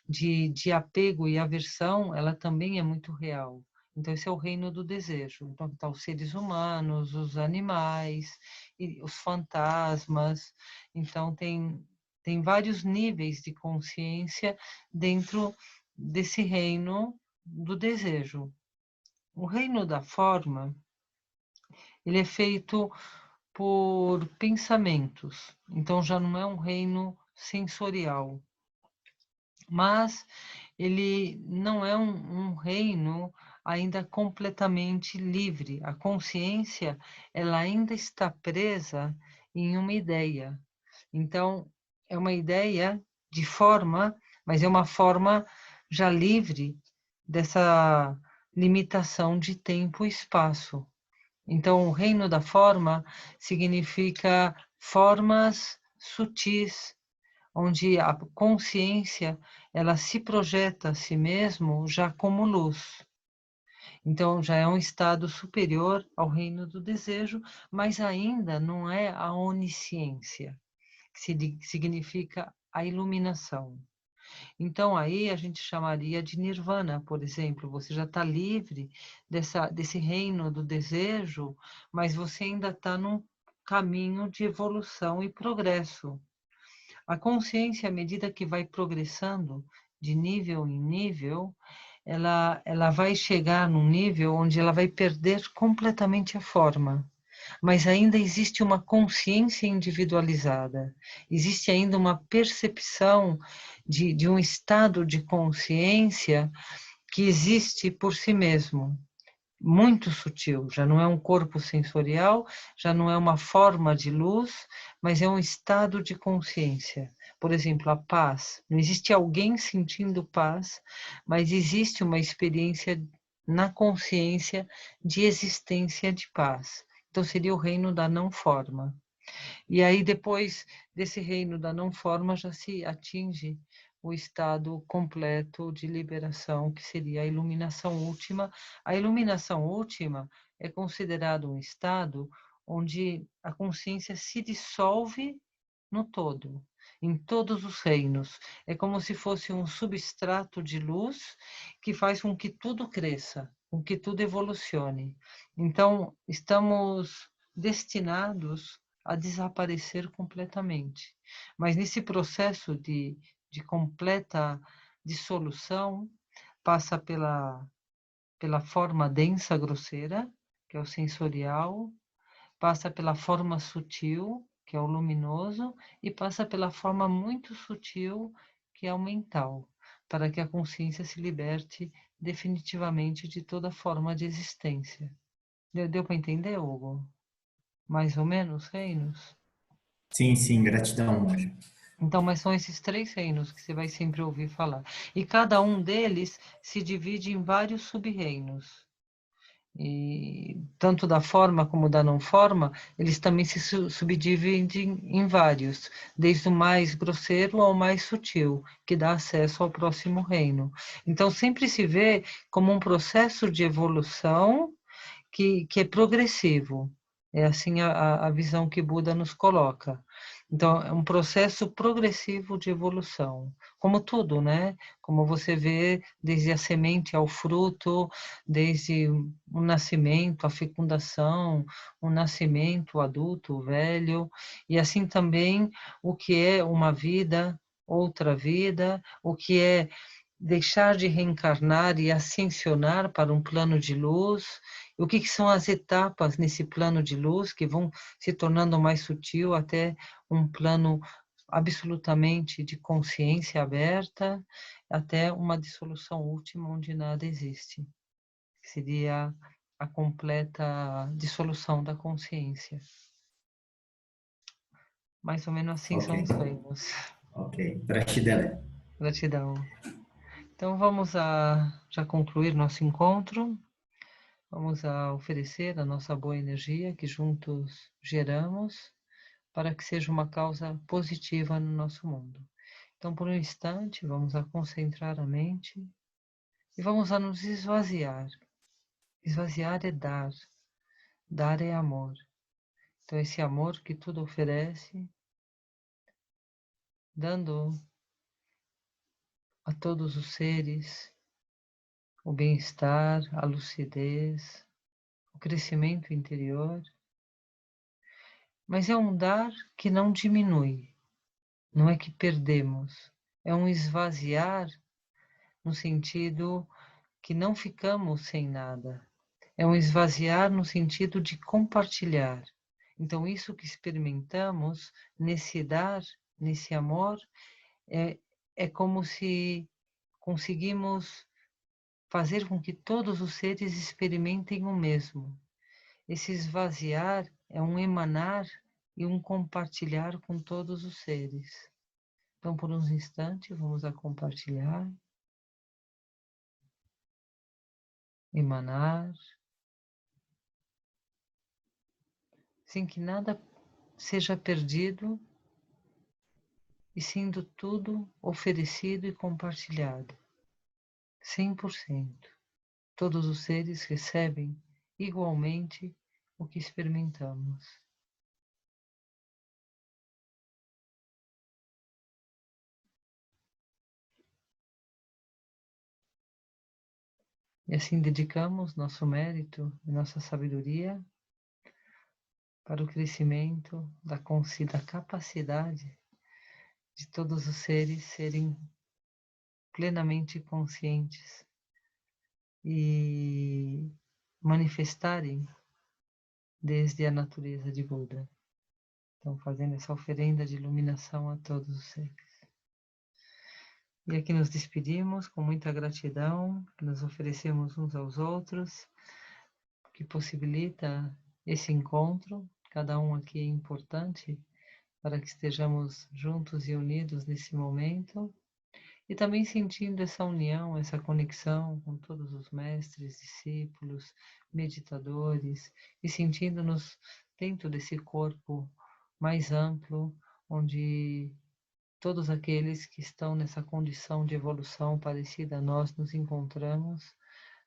de apego e aversão, ela também é muito real. Então, esse é o reino do desejo. Então, estão os seres humanos, os animais, e os fantasmas. Então, tem vários níveis de consciência dentro desse reino do desejo. O reino da forma, ele é feito por pensamentos, então já não é um reino sensorial, mas ele não é um reino ainda completamente livre. A consciência, ela ainda está presa em uma ideia. Então, é uma ideia de forma, mas é uma forma já livre dessa limitação de tempo e espaço. Então, o reino da forma significa formas sutis, onde a consciência ela se projeta a si mesmo já como luz. Então, já é um estado superior ao reino do desejo, mas ainda não é a onisciência, que significa a iluminação. Então, aí a gente chamaria de nirvana, por exemplo. Você já está livre desse reino do desejo, mas você ainda está num caminho de evolução e progresso. A consciência, à medida que vai progressando de nível em nível, ela vai chegar num nível onde ela vai perder completamente a forma. Mas ainda existe uma consciência individualizada, existe ainda uma percepção de um estado de consciência que existe por si mesmo, muito sutil, já não é um corpo sensorial, já não é uma forma de luz, mas é um estado de consciência. Por exemplo, a paz. Não existe alguém sentindo paz, mas existe uma experiência na consciência de existência de paz. Então, seria o reino da não forma. E aí, depois desse reino da não forma, já se atinge o estado completo de liberação, que seria a iluminação última. A iluminação última é considerado um estado onde a consciência se dissolve no todo, em todos os reinos. É como se fosse um substrato de luz que faz com que tudo cresça, com que tudo evolucione. Então, estamos destinados a desaparecer completamente. Mas nesse processo de completa dissolução, passa pela forma densa, grosseira, que é o sensorial, passa pela forma sutil, que é o luminoso, e passa pela forma muito sutil, que é o mental, para que a consciência se liberte definitivamente de toda forma de existência. Deu para entender, Hugo? Mais ou menos, reinos? Sim, sim, gratidão, monja. Então, mas são esses 3 reinos que você vai sempre ouvir falar. E cada um deles se divide em vários sub-reinos. E tanto da forma como da não forma, eles também se subdividem em vários, desde o mais grosseiro ao mais sutil, que dá acesso ao próximo reino. Então, sempre se vê como um processo de evolução que é progressivo. É assim a visão que Buda nos coloca. Então, é um processo progressivo de evolução. Como tudo, né? Como você vê, desde a semente ao fruto, desde o nascimento, a fecundação, o nascimento, o adulto, o velho, e assim também o que é uma vida, outra vida, o que é deixar de reencarnar e ascensionar para um plano de luz. O que são as etapas nesse plano de luz que vão se tornando mais sutil até um plano absolutamente de consciência aberta, até uma dissolução última onde nada existe. Que seria a completa dissolução da consciência. Mais ou menos assim Ok, são os reinos. ok. Gratidão. Gratidão. Então vamos a já concluir nosso encontro. Vamos a oferecer a nossa boa energia que juntos geramos para que seja uma causa positiva no nosso mundo. Então, por um instante, vamos a concentrar a mente e vamos a nos esvaziar. Esvaziar é dar, dar é amor. Então, esse amor que tudo oferece, dando a todos os seres o bem-estar, a lucidez, o crescimento interior, mas é um dar que não diminui, não é que perdemos, é um esvaziar no sentido que não ficamos sem nada, é um esvaziar no sentido de compartilhar. Então, isso que experimentamos nesse dar, nesse amor, é como se conseguimos fazer com que todos os seres experimentem o mesmo. Esse esvaziar é um emanar e um compartilhar com todos os seres. Então, por uns instantes, vamos a compartilhar, emanar, sem que nada seja perdido e sendo tudo oferecido e compartilhado. 100%. Todos os seres recebem igualmente o que experimentamos. E assim dedicamos nosso mérito e nossa sabedoria para o crescimento da capacidade de todos os seres serem plenamente conscientes e manifestarem desde a natureza de Buda. Então, fazendo essa oferenda de iluminação a todos os seres. E aqui nos despedimos com muita gratidão, que nos oferecemos uns aos outros, que possibilita esse encontro. Cada um aqui é importante para que estejamos juntos e unidos nesse momento. E também sentindo essa união, essa conexão com todos os mestres, discípulos, meditadores, e sentindo-nos dentro desse corpo mais amplo, onde todos aqueles que estão nessa condição de evolução parecida a nós nos encontramos,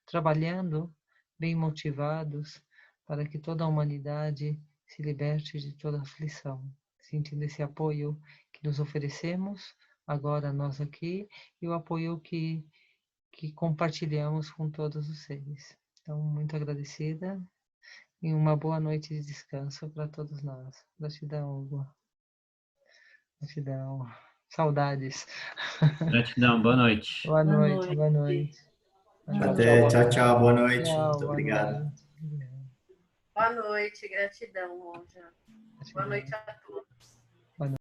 trabalhando bem motivados para que toda a humanidade se liberte de toda aflição, sentindo esse apoio que nos oferecemos agora nós aqui e o apoio que compartilhamos com todos os seres. Então, muito agradecida e uma boa noite de descanso para todos nós. Gratidão, Hugo. Gratidão. Saudades. Gratidão, boa noite. Boa noite, boa noite. Tchau, tchau, Até, boa tchau, noite. tchau, boa noite. Tchau, Muito boa obrigado. noite. Boa noite, gratidão, Monja. Boa Gratidão. noite a todos. Boa noite.